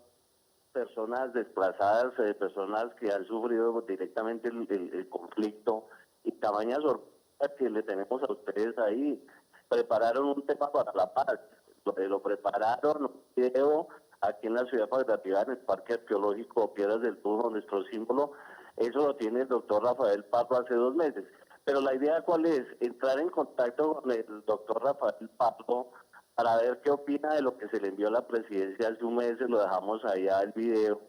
S15: personas desplazadas, personas que han sufrido directamente el conflicto, y tamaña sorpresa que le tenemos a ustedes ahí. Prepararon un tema para la paz, lo prepararon, un video aquí en la ciudad Facatativá, en el Parque Arqueológico Piedras del Turno, nuestro símbolo. Eso lo tiene el doctor Rafael Pardo hace 2 meses. Pero la idea, ¿cuál es? Entrar en contacto con el doctor Rafael Pardo para ver qué opina de lo que se le envió a la presidencia hace 1 mes. Lo dejamos allá el video,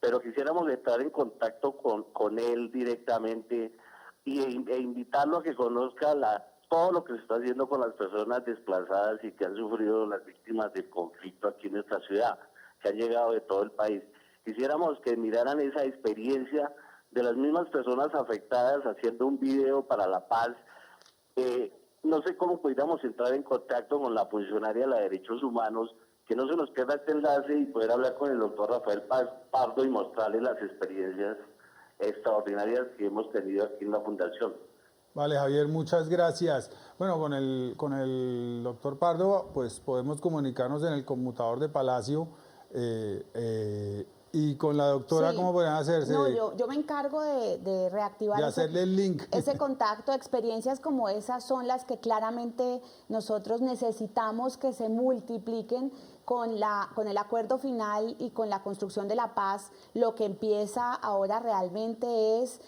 S15: pero quisiéramos estar en contacto con él directamente e invitarlo a que conozca la todo lo que se está haciendo con las personas desplazadas y que han sufrido las víctimas del conflicto aquí en nuestra ciudad, que han llegado de todo el país. Quisiéramos que miraran esa experiencia de las mismas personas afectadas haciendo un video para la paz. No sé cómo pudiéramos entrar en contacto con la funcionaria de los derechos humanos, que no se nos pierda este enlace y poder hablar con el doctor Rafael Pardo y mostrarle las experiencias extraordinarias que hemos tenido aquí en la Fundación.
S3: Vale, Javier, muchas gracias. Bueno, con el doctor Pardo, pues podemos comunicarnos en el conmutador de Palacio. Y con la doctora,
S4: Sí.
S3: ¿cómo podrían hacerse?
S4: No, yo me encargo de reactivar
S3: De hacerle el link.
S4: ese contacto. Experiencias como esas son las que claramente nosotros necesitamos que se multipliquen con el acuerdo final y con la construcción de la paz. Lo que empieza ahora realmente es,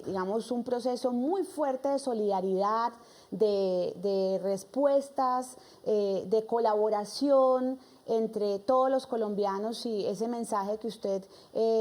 S4: digamos, un proceso muy fuerte de solidaridad, de respuestas, de colaboración entre todos los colombianos, y ese mensaje que usted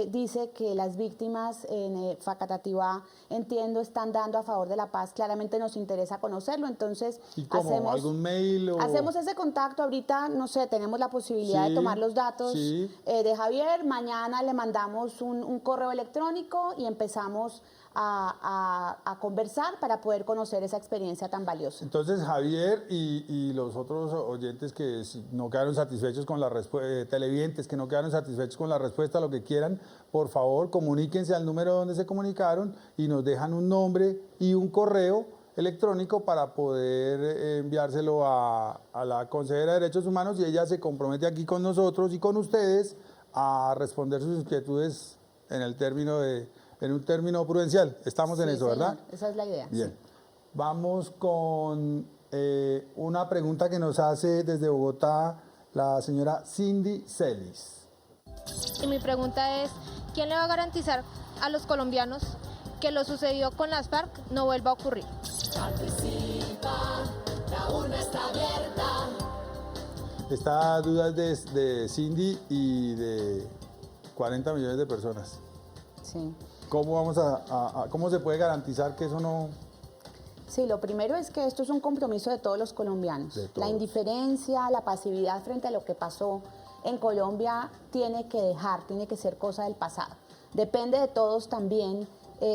S4: dice que las víctimas en Facatativá, entiendo, están dando a favor de la paz, claramente nos interesa conocerlo. Entonces,
S3: ¿Y cómo? ¿Algún mail?
S4: Hacemos ese contacto. Ahorita, no sé, tenemos la posibilidad
S3: Sí,
S4: de tomar los datos
S3: sí.
S4: de Javier. Mañana le mandamos un correo electrónico y empezamos a conversar para poder conocer esa experiencia tan valiosa.
S3: Entonces, Javier y los otros oyentes que no quedaron satisfechos con la respuesta, televidentes que no quedaron satisfechos con la respuesta, lo que quieran, por favor, comuníquense al número donde se comunicaron y nos dejan un nombre y un correo electrónico para poder enviárselo a la consejera de Derechos Humanos, y ella se compromete aquí con nosotros y con ustedes a responder sus inquietudes en un término prudencial. Estamos en
S4: Sí,
S3: eso, ¿verdad?
S4: señor, esa es la idea.
S3: Bien. Vamos con una pregunta que nos hace desde Bogotá la señora Cindy Celis.
S16: Y mi pregunta es, ¿quién le va a garantizar a los colombianos que lo sucedido con las FARC no vuelva a ocurrir?
S17: Participa, la urna está abierta.
S3: Esta duda es de Cindy y de 40 millones de personas.
S4: Sí.
S3: ¿Cómo cómo se puede garantizar que eso no...?
S4: Sí, lo primero es que esto es un compromiso de todos los colombianos.
S3: De todos.
S4: La indiferencia, la pasividad frente a lo que pasó en Colombia tiene que ser cosa del pasado. Depende de todos también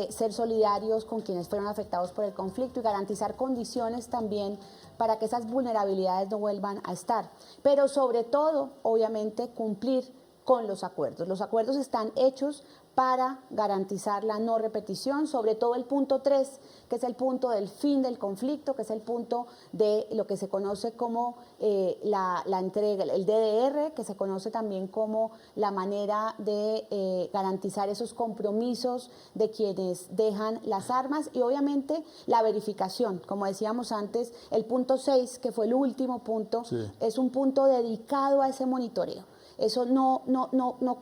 S4: ser solidarios con quienes fueron afectados por el conflicto y garantizar condiciones también para que esas vulnerabilidades no vuelvan a estar. Pero sobre todo, obviamente, cumplir con los acuerdos. Los acuerdos están hechos para garantizar la no repetición, sobre todo el punto 3, que es el punto del fin del conflicto, que es el punto de lo que se conoce como la entrega, el DDR, que se conoce también como la manera de garantizar esos compromisos de quienes dejan las armas, y obviamente la verificación. Como decíamos antes, el punto 6, que fue el último punto,
S3: Sí.
S4: es un punto dedicado a ese monitoreo. Eso no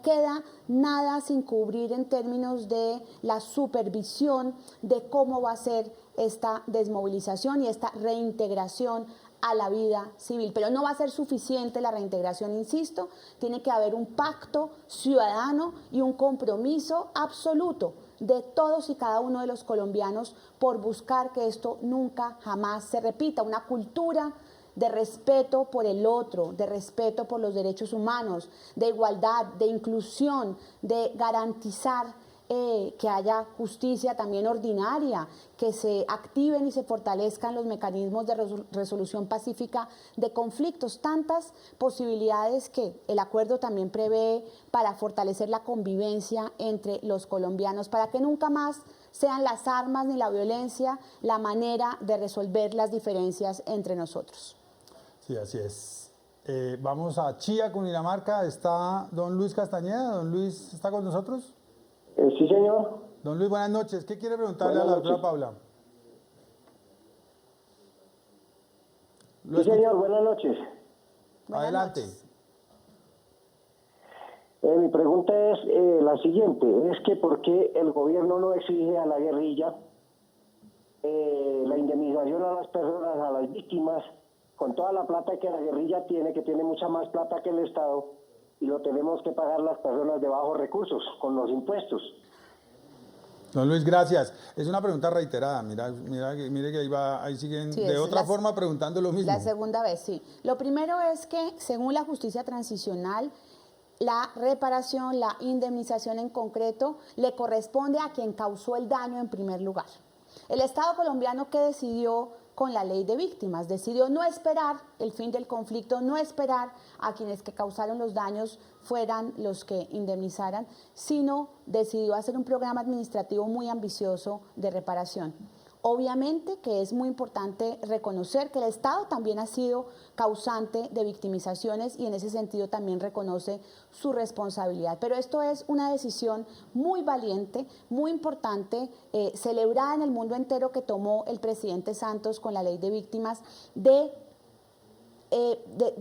S4: queda nada sin cubrir en términos de la supervisión de cómo va a ser esta desmovilización y esta reintegración a la vida civil. Pero no va a ser suficiente la reintegración, insisto, tiene que haber un pacto ciudadano y un compromiso absoluto de todos y cada uno de los colombianos por buscar que esto nunca, jamás se repita. Una cultura de respeto por el otro, de respeto por los derechos humanos, de igualdad, de inclusión, de garantizar que haya justicia también ordinaria, que se activen y se fortalezcan los mecanismos de resolución pacífica de conflictos. Tantas posibilidades que el acuerdo también prevé para fortalecer la convivencia entre los colombianos, para que nunca más sean las armas ni la violencia la manera de resolver las diferencias entre nosotros.
S3: Sí, así es. Vamos a Chía, Cundinamarca. Está don Luis Castañeda. ¿Don Luis está con nosotros?
S18: Sí, señor.
S3: Don Luis, buenas noches. ¿Qué quiere preguntarle a la doctora Paula?
S18: Sí, señor, buenas noches.
S3: Adelante.
S18: Mi pregunta es la siguiente, es que ¿por qué el gobierno no exige a la guerrilla la indemnización a las personas, a las víctimas, con toda la plata que la guerrilla tiene, que tiene mucha más plata que el Estado, y lo tenemos que pagar las personas de bajos recursos, con los impuestos?
S3: Don Luis, gracias. Es una pregunta reiterada. Mire que ahí siguen
S4: Sí,
S3: de
S4: es
S3: otra
S4: la-
S3: forma preguntando lo mismo.
S4: La segunda vez, sí. Lo primero es que, según la justicia transicional, la reparación, la indemnización en concreto, le corresponde a quien causó el daño en primer lugar. El Estado colombiano, ¿qué decidió con la ley de víctimas? Decidió no esperar el fin del conflicto, no esperar a quienes que causaron los daños fueran los que indemnizaran, sino decidió hacer un programa administrativo muy ambicioso de reparación. Obviamente que es muy importante reconocer que el Estado también ha sido causante de victimizaciones y en ese sentido también reconoce su responsabilidad. Pero esto es una decisión muy valiente, muy importante, celebrada en el mundo entero que tomó el presidente Santos con la ley de víctimas de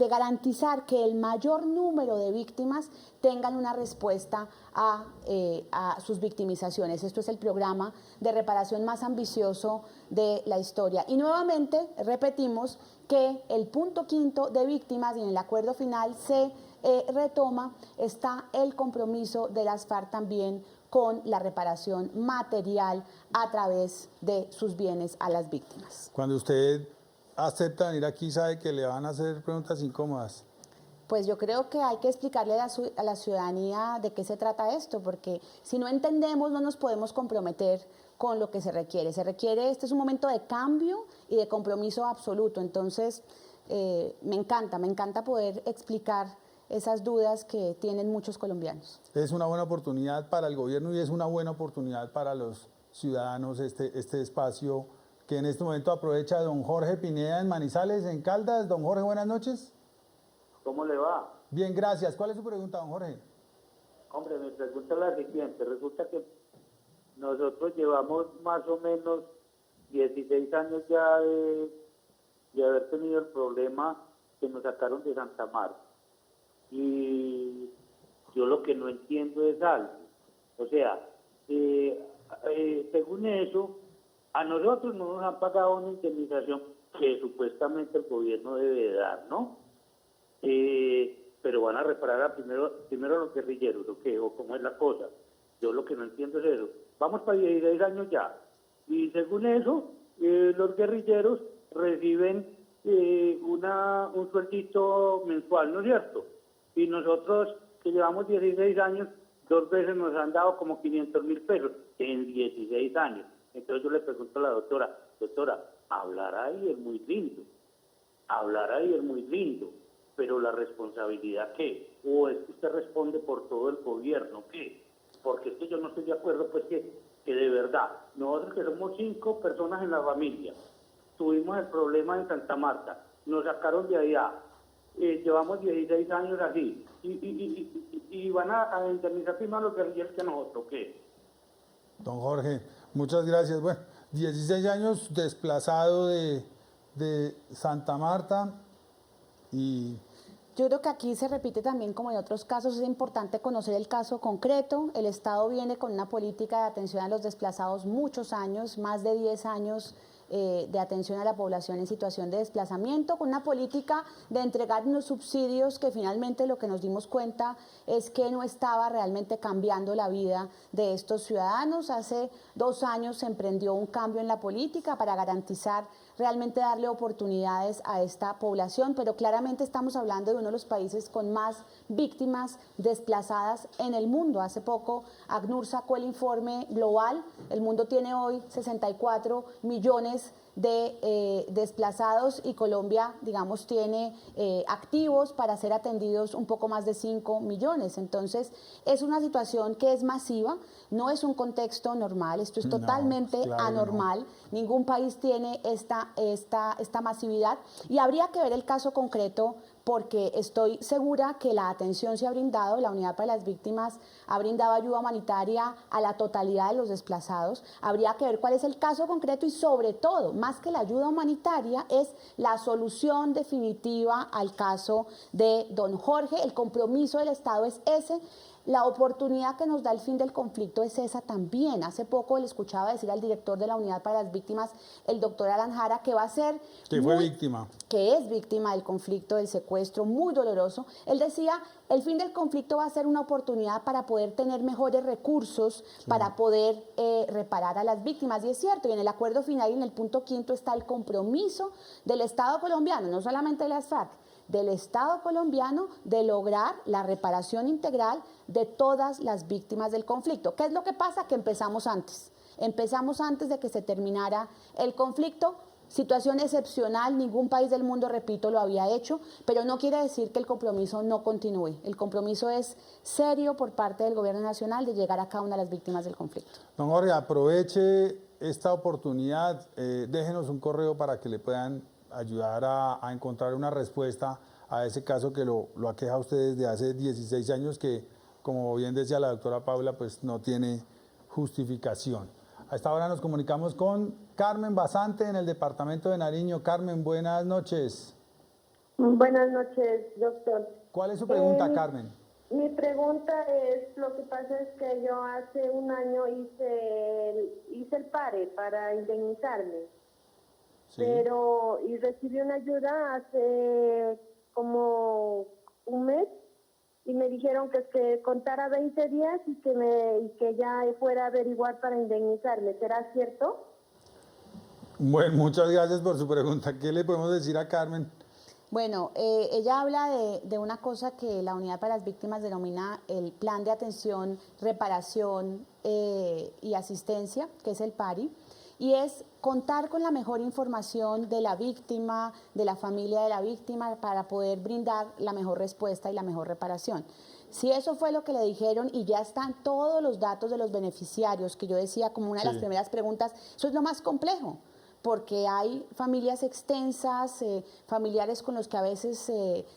S4: garantizar que el mayor número de víctimas tengan una respuesta a sus victimizaciones. Esto es el programa de reparación más ambicioso de la historia. Y nuevamente repetimos que el punto 5 de víctimas y en el acuerdo final se retoma, está el compromiso de las FARC también con la reparación material a través de sus bienes a las víctimas.
S3: Cuando usted acepta venir aquí, sabe que le van a hacer preguntas incómodas.
S4: Pues yo creo que hay que explicarle a la ciudadanía de qué se trata esto, porque si no entendemos no nos podemos comprometer con lo que se requiere. Este es un momento de cambio y de compromiso absoluto. Entonces, me encanta poder explicar esas dudas que tienen muchos colombianos.
S3: Es una buena oportunidad para el gobierno y es una buena oportunidad para los ciudadanos este espacio que en este momento aprovecha don Jorge Pineda en Manizales, en Caldas. Don Jorge, buenas noches.
S8: ¿Cómo le va?
S3: Bien, gracias. ¿Cuál es su pregunta, don Jorge?
S8: Hombre, mi pregunta es la siguiente. Resulta que nosotros llevamos más o menos 16 años ya de haber tenido el problema que nos sacaron de Santa Marta. Y yo lo que no entiendo es algo. O sea, según eso, a nosotros no nos han pagado una indemnización que supuestamente el gobierno debe dar, ¿no? Pero van a reparar primero a los guerrilleros, ¿o qué? ¿O cómo es la cosa? Yo lo que no entiendo es eso. Vamos para 16 años ya. Y según eso, los guerrilleros reciben un sueldito mensual, ¿no es cierto? Y nosotros, que llevamos 16 años, 2 veces nos han dado como 500.000 pesos en 16 años. Entonces yo le pregunto a la doctora, hablar ahí es muy lindo, pero la responsabilidad, ¿qué? ¿O es que usted responde por todo el gobierno, qué? Porque es que yo no estoy de acuerdo, pues que de verdad, nosotros que somos 5 personas en la familia, tuvimos el problema en Santa Marta, nos sacaron de allá, llevamos 16 años así, y van a indemnizar primero los guerrilleros que nosotros, ¿qué?
S3: Don Jorge, muchas gracias. Bueno, 16 años desplazado de Santa Marta y...
S4: Yo creo que aquí se repite también como en otros casos, es importante conocer el caso concreto. El Estado viene con una política de atención a los desplazados muchos años, más de 10 años de atención a la población en situación de desplazamiento, con una política de entregar unos subsidios que finalmente lo que nos dimos cuenta es que no estaba realmente cambiando la vida de estos ciudadanos. Hace 2 años se emprendió un cambio en la política para garantizar realmente darle oportunidades a esta población, pero claramente estamos hablando de uno de los países con más víctimas desplazadas en el mundo. Hace poco ACNUR sacó el informe global, el mundo tiene hoy 64 millones de desplazados y Colombia, digamos, tiene activos para ser atendidos un poco más de 5 millones. Entonces, es una situación que es masiva, no es un contexto normal, esto es totalmente anormal. Ningún país tiene esta masividad y habría que ver el caso concreto porque estoy segura que la atención se ha brindado, la Unidad para las Víctimas ha brindado ayuda humanitaria a la totalidad de los desplazados. Habría que ver cuál es el caso concreto y sobre todo, más que la ayuda humanitaria, es la solución definitiva al caso de don Jorge. El compromiso del Estado es ese. la oportunidad que nos da el fin del conflicto es esa también. Hace poco le escuchaba decir al director de la Unidad para las Víctimas, el doctor Alan Jara, que va a ser...
S3: Que fue víctima.
S4: Que es víctima del conflicto, del secuestro, muy doloroso. Él decía, el fin del conflicto va a ser una oportunidad para poder tener mejores recursos, para poder reparar a las víctimas. Y es cierto, y en el acuerdo final y en el punto 5 está el compromiso del Estado colombiano, no solamente de las FARC, del Estado colombiano de lograr la reparación integral de todas las víctimas del conflicto. ¿Qué es lo que pasa? Que empezamos antes de que se terminara el conflicto. Situación excepcional, ningún país del mundo, repito, lo había hecho, pero no quiere decir que el compromiso no continúe. El compromiso es serio por parte del Gobierno Nacional de llegar a cada una de las víctimas del conflicto.
S3: Don Jorge, aproveche esta oportunidad, déjenos un correo para que le puedan ayudar a encontrar una respuesta a ese caso que lo aqueja a ustedes desde hace 16 años, que, como bien decía la doctora Paula, pues no tiene justificación. A esta hora nos comunicamos con Carmen Basante en el departamento de Nariño. Carmen, buenas noches.
S14: Buenas noches, doctor.
S3: ¿Cuál es su pregunta, Carmen?
S14: Mi pregunta es, lo que pasa es que yo hace un año hice el PARE para indemnizarme,
S3: Sí.
S14: y recibí una ayuda hace como un mes y me dijeron que contara 20 días y que ya fuera a averiguar para indemnizarme. ¿Será cierto?
S3: Bueno, muchas gracias por su pregunta. ¿Qué le podemos decir a Carmen?
S4: Bueno, ella habla de una cosa que la Unidad para las Víctimas denomina el Plan de Atención, Reparación y Asistencia, que es el PARI, y es contar con la mejor información de la víctima, de la familia de la víctima, para poder brindar la mejor respuesta y la mejor reparación. Si eso fue lo que le dijeron y ya están todos los datos de los beneficiarios, que yo decía como una de las primeras preguntas, eso es lo más complejo, porque hay familias extensas, familiares con los que a veces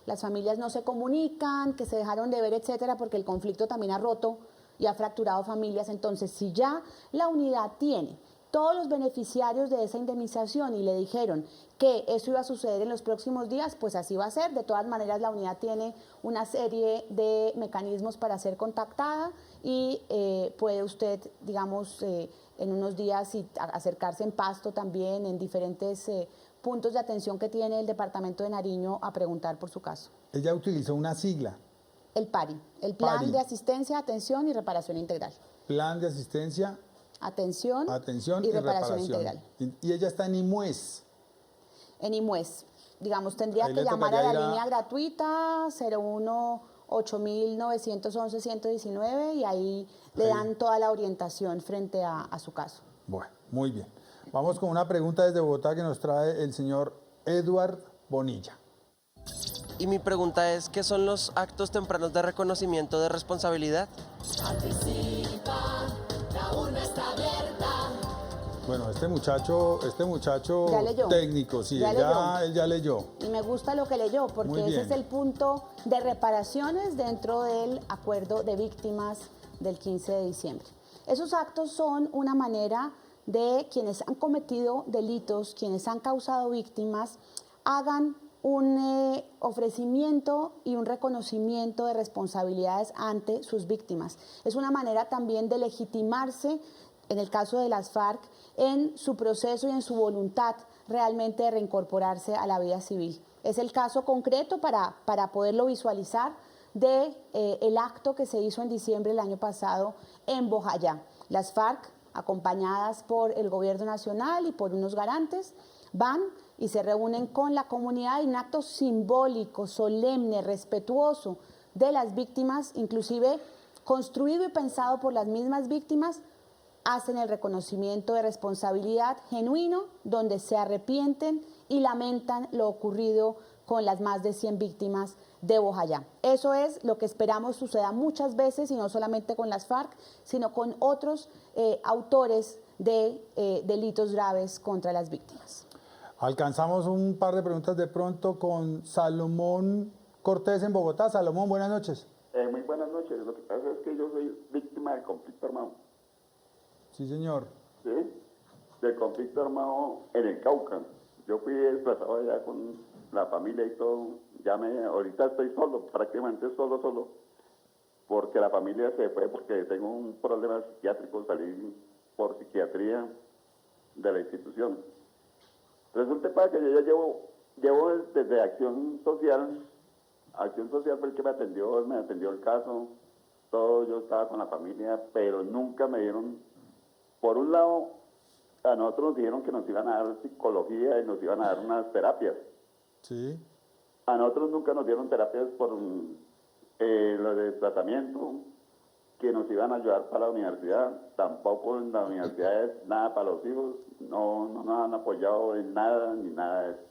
S4: las familias no se comunican, que se dejaron de ver, etcétera, porque el conflicto también ha roto y ha fracturado familias. Entonces, si ya la unidad tiene todos los beneficiarios de esa indemnización y le dijeron que eso iba a suceder en los próximos días, pues así va a ser. De todas maneras, la unidad tiene una serie de mecanismos para ser contactada y puede usted, digamos, en unos días acercarse en Pasto también, en diferentes puntos de atención que tiene el departamento de Nariño, a preguntar por su caso.
S3: Ella utilizó una sigla.
S4: El PARI, el Plan
S3: PARI.
S4: de Asistencia, Atención y Reparación Integral.
S3: Plan de Asistencia,
S4: Atención
S3: y
S4: Reparación Integral.
S3: Y ella está en IMUES.
S4: En IMUES, digamos, tendría
S3: Ahí
S4: que
S3: le
S4: llamar a
S3: tocaría
S4: la
S3: ir a-
S4: línea gratuita 01-8911-119 y ahí le dan toda la orientación frente a su caso.
S3: Bueno, muy bien. Vamos con una pregunta desde Bogotá que nos trae el señor Edward Bonilla.
S19: Y mi pregunta es, ¿qué son los actos tempranos de reconocimiento de responsabilidad?
S17: Participa, la urna está abierta.
S3: Bueno, este muchacho
S4: Ya leyó.
S3: técnico, sí,
S4: Ya leyó.
S3: él ya leyó.
S4: Y me gusta lo que leyó,
S3: Muy
S4: porque ese
S3: bien.
S4: es el punto de reparaciones dentro del acuerdo de víctimas del 15 de diciembre. Esos actos son una manera de quienes han cometido delitos, quienes han causado víctimas, hagan un ofrecimiento y un reconocimiento de responsabilidades ante sus víctimas. Es una manera también de legitimarse, en el caso de las FARC, en su proceso y en su voluntad realmente de reincorporarse a la vida civil. Es el caso concreto para poderlo visualizar de el acto que se hizo en diciembre del año pasado en Bojayá. Las FARC, acompañadas por el Gobierno Nacional y por unos garantes, van y se reúnen con la comunidad en un acto simbólico, solemne, respetuoso de las víctimas, inclusive construido y pensado por las mismas víctimas, hacen el reconocimiento de responsabilidad genuino, donde se arrepienten y lamentan lo ocurrido con las más de 100 víctimas de Bojayá. Eso es lo que esperamos suceda muchas veces, y no solamente con las FARC, sino con otros autores de delitos graves contra las víctimas.
S3: Alcanzamos un par de preguntas de pronto con Salomón Cortés en Bogotá. Salomón, buenas noches.
S20: Muy buenas noches. Lo que pasa es que yo soy víctima del conflicto armado.
S3: Sí, señor.
S20: ¿Sí? Del conflicto armado en el Cauca. Yo fui desplazado allá con la familia y todo. Ahorita estoy solo, prácticamente solo. porque la familia se fue porque tengo un problema psiquiátrico, salí por psiquiatría de la institución. Resulta que yo ya llevo desde Acción Social fue el que me atendió el caso, todo, yo estaba con la familia, pero nunca me dieron, por un lado, a nosotros nos dijeron que nos iban a dar psicología y nos iban a dar unas terapias.
S3: Sí.
S20: A nosotros nunca nos dieron terapias por lo de tratamiento, que nos iban a ayudar para la universidad, tampoco en la universidad es nada para los hijos, no nos han apoyado en nada, ni nada de eso.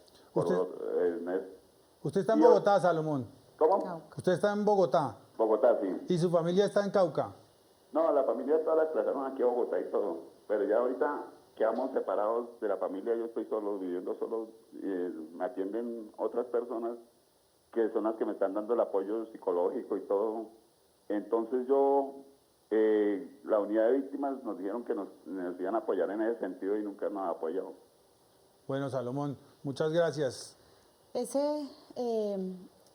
S3: ¿Usted está en Bogotá, Salomón?
S20: ¿Cómo?
S3: ¿Usted está en Bogotá?
S20: Bogotá, sí.
S3: ¿Y su familia está en Cauca?
S20: No, la familia toda la desplazaron aquí a Bogotá y todo, pero ya ahorita quedamos separados de la familia, yo estoy solo, viviendo solo, me atienden otras personas que son las que me están dando el apoyo psicológico y todo. Entonces la unidad de víctimas nos dijeron que nos iban a apoyar en ese sentido y nunca nos han apoyado.
S3: Bueno, Salomón, muchas gracias.
S4: Ese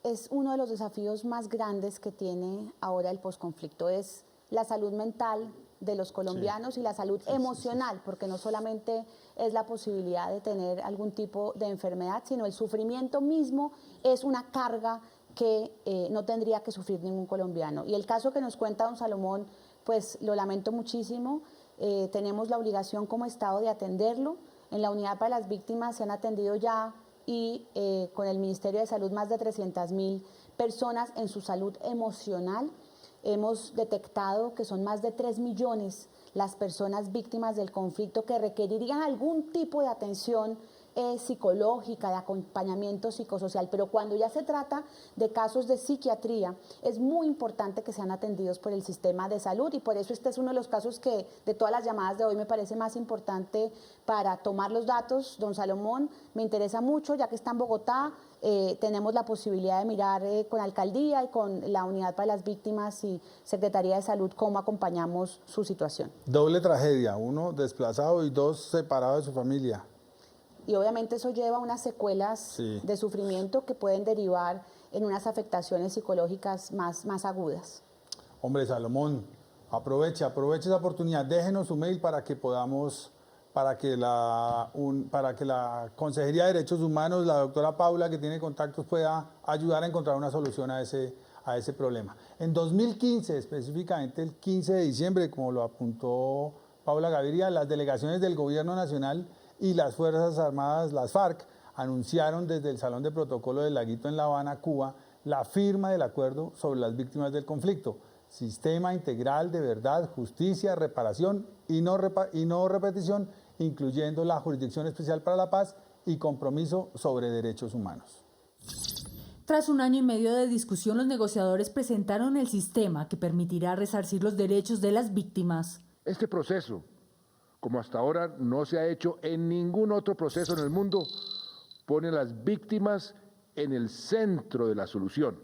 S4: es uno de los desafíos más grandes que tiene ahora el posconflicto, es la salud mental de los colombianos y la salud emocional, porque no solamente es la posibilidad de tener algún tipo de enfermedad, sino el sufrimiento mismo es una carga que no tendría que sufrir ningún colombiano. Y el caso que nos cuenta don Salomón, pues lo lamento muchísimo, tenemos la obligación como Estado de atenderlo. En la unidad para las víctimas se han atendido ya y con el Ministerio de Salud más de 300.000 personas en su salud emocional. Hemos detectado que son más de 3 millones las personas víctimas del conflicto que requerirían algún tipo de atención psicológica, de acompañamiento psicosocial, pero cuando ya se trata de casos de psiquiatría, es muy importante que sean atendidos por el sistema de salud y por eso este es uno de los casos que de todas las llamadas de hoy me parece más importante para tomar los datos. Don Salomón, me interesa mucho, ya que está en Bogotá, tenemos la posibilidad de mirar con alcaldía y con la unidad para las víctimas y Secretaría de Salud cómo acompañamos su situación.
S3: Doble tragedia, uno desplazado y dos separado de su familia.
S4: Y obviamente eso lleva a unas secuelas de sufrimiento que pueden derivar en unas afectaciones psicológicas más agudas.
S3: Hombre, Salomón, aproveche esa oportunidad. Déjenos su mail para que podamos, para que la Consejería de Derechos Humanos, la doctora Paula, que tiene contactos, pueda ayudar a encontrar una solución a ese problema. En 2015, específicamente el 15 de diciembre, como lo apuntó Paula Gaviria, las delegaciones del Gobierno Nacional y las Fuerzas Armadas, las FARC, anunciaron desde el Salón de Protocolo del Laguito en La Habana, Cuba, la firma del acuerdo sobre las víctimas del conflicto. Sistema integral de verdad, justicia, reparación y no repetición, incluyendo la Jurisdicción Especial para la Paz y compromiso sobre derechos humanos.
S11: Tras un año y medio de discusión, los negociadores presentaron el sistema que permitirá resarcir los derechos de las víctimas.
S12: Este proceso, como hasta ahora no se ha hecho en ningún otro proceso en el mundo, pone a las víctimas en el centro de la solución.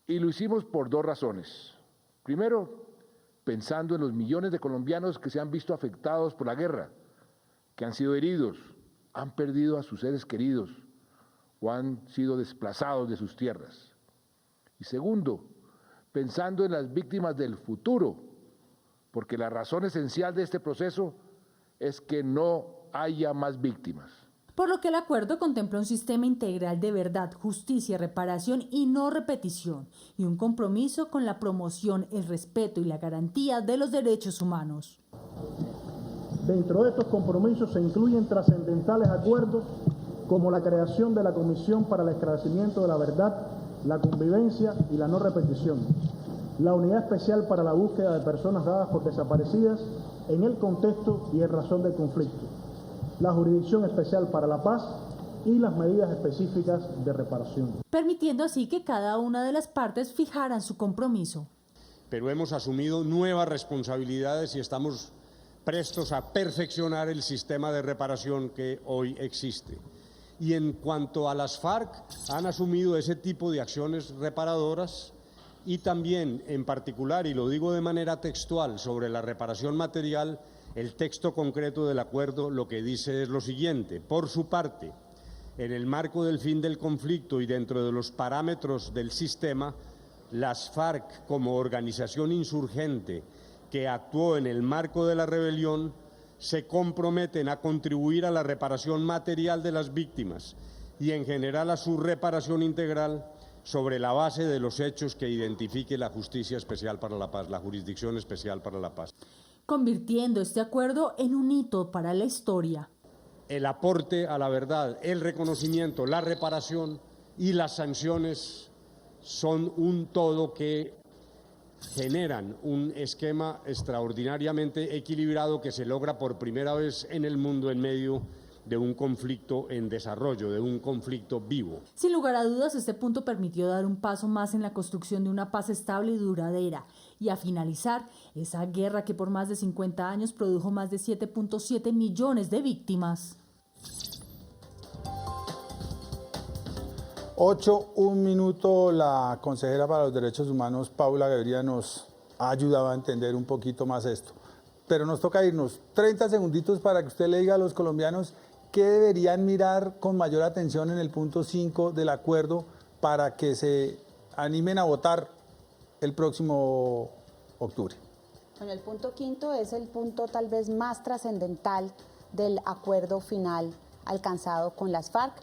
S12: Y lo hicimos por dos razones. Primero, pensando en los millones de colombianos que se han visto afectados por la guerra, que han sido heridos, han perdido a sus seres queridos o han sido desplazados de sus tierras. Y segundo, pensando en las víctimas del futuro, porque la razón esencial de este proceso es que no haya más víctimas.
S11: Por lo que el acuerdo contempla un sistema integral de verdad, justicia, reparación y no repetición, y un compromiso con la promoción, el respeto y la garantía de los derechos humanos.
S21: Dentro de estos compromisos se incluyen trascendentales acuerdos como la creación de la Comisión para el Esclarecimiento de la Verdad, la Convivencia y la No Repetición, la Unidad Especial para la Búsqueda de Personas dadas por desaparecidas en el contexto y en razón del conflicto, la Jurisdicción Especial para la Paz y las medidas específicas de reparación.
S11: Permitiendo así que cada una de las partes fijaran su compromiso.
S22: Pero hemos asumido nuevas responsabilidades y estamos prestos a perfeccionar el sistema de reparación que hoy existe. Y en cuanto a las FARC, han asumido ese tipo de acciones reparadoras y también, en particular, y lo digo de manera textual, sobre la reparación material, el texto concreto del acuerdo lo que dice es lo siguiente: por su parte, en el marco del fin del conflicto y dentro de los parámetros del sistema, las FARC como organización insurgente que actuó en el marco de la rebelión se comprometen a contribuir a la reparación material de las víctimas y en general a su reparación integral sobre la base de los hechos que identifique la Justicia Especial para la Paz, la Jurisdicción Especial para la Paz.
S11: Convirtiendo este acuerdo en un hito para la historia.
S22: El aporte a la verdad, el reconocimiento, la reparación y las sanciones son un todo que generan un esquema extraordinariamente equilibrado que se logra por primera vez en el mundo en medio de un conflicto en desarrollo, de un conflicto vivo.
S11: Sin lugar a dudas, este punto permitió dar un paso más en la construcción de una paz estable y duradera y a finalizar esa guerra que por más de 50 años produjo más de 7.7 millones de víctimas.
S3: 8:01, la consejera para los derechos humanos, Paula Gaviria, nos ha ayudado a entender un poquito más esto. Pero nos toca irnos 30 segunditos para que usted le diga a los colombianos qué deberían mirar con mayor atención en el punto 5 del acuerdo para que se animen a votar el próximo octubre.
S4: Bueno, el punto 5 es el punto tal vez más trascendental del acuerdo final alcanzado con las FARC.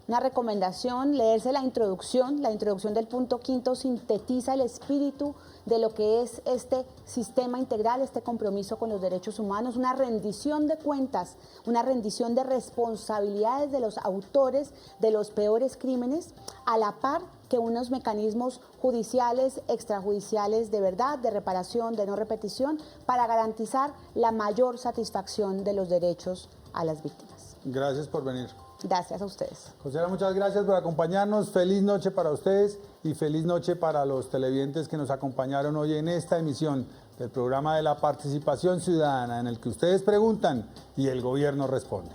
S4: Una recomendación, leerse la introducción del punto 5 sintetiza el espíritu de lo que es este sistema integral, este compromiso con los derechos humanos, una rendición de cuentas, una rendición de responsabilidades de los autores de los peores crímenes, a la par que unos mecanismos judiciales, extrajudiciales de verdad, de reparación, de no repetición, para garantizar la mayor satisfacción de los derechos a las víctimas.
S3: Gracias por venir.
S4: Gracias a ustedes.
S3: Consejera, muchas gracias por acompañarnos. Feliz noche para ustedes y feliz noche para los televidentes que nos acompañaron hoy en esta emisión del programa de la participación ciudadana, en el que ustedes preguntan y el gobierno responde.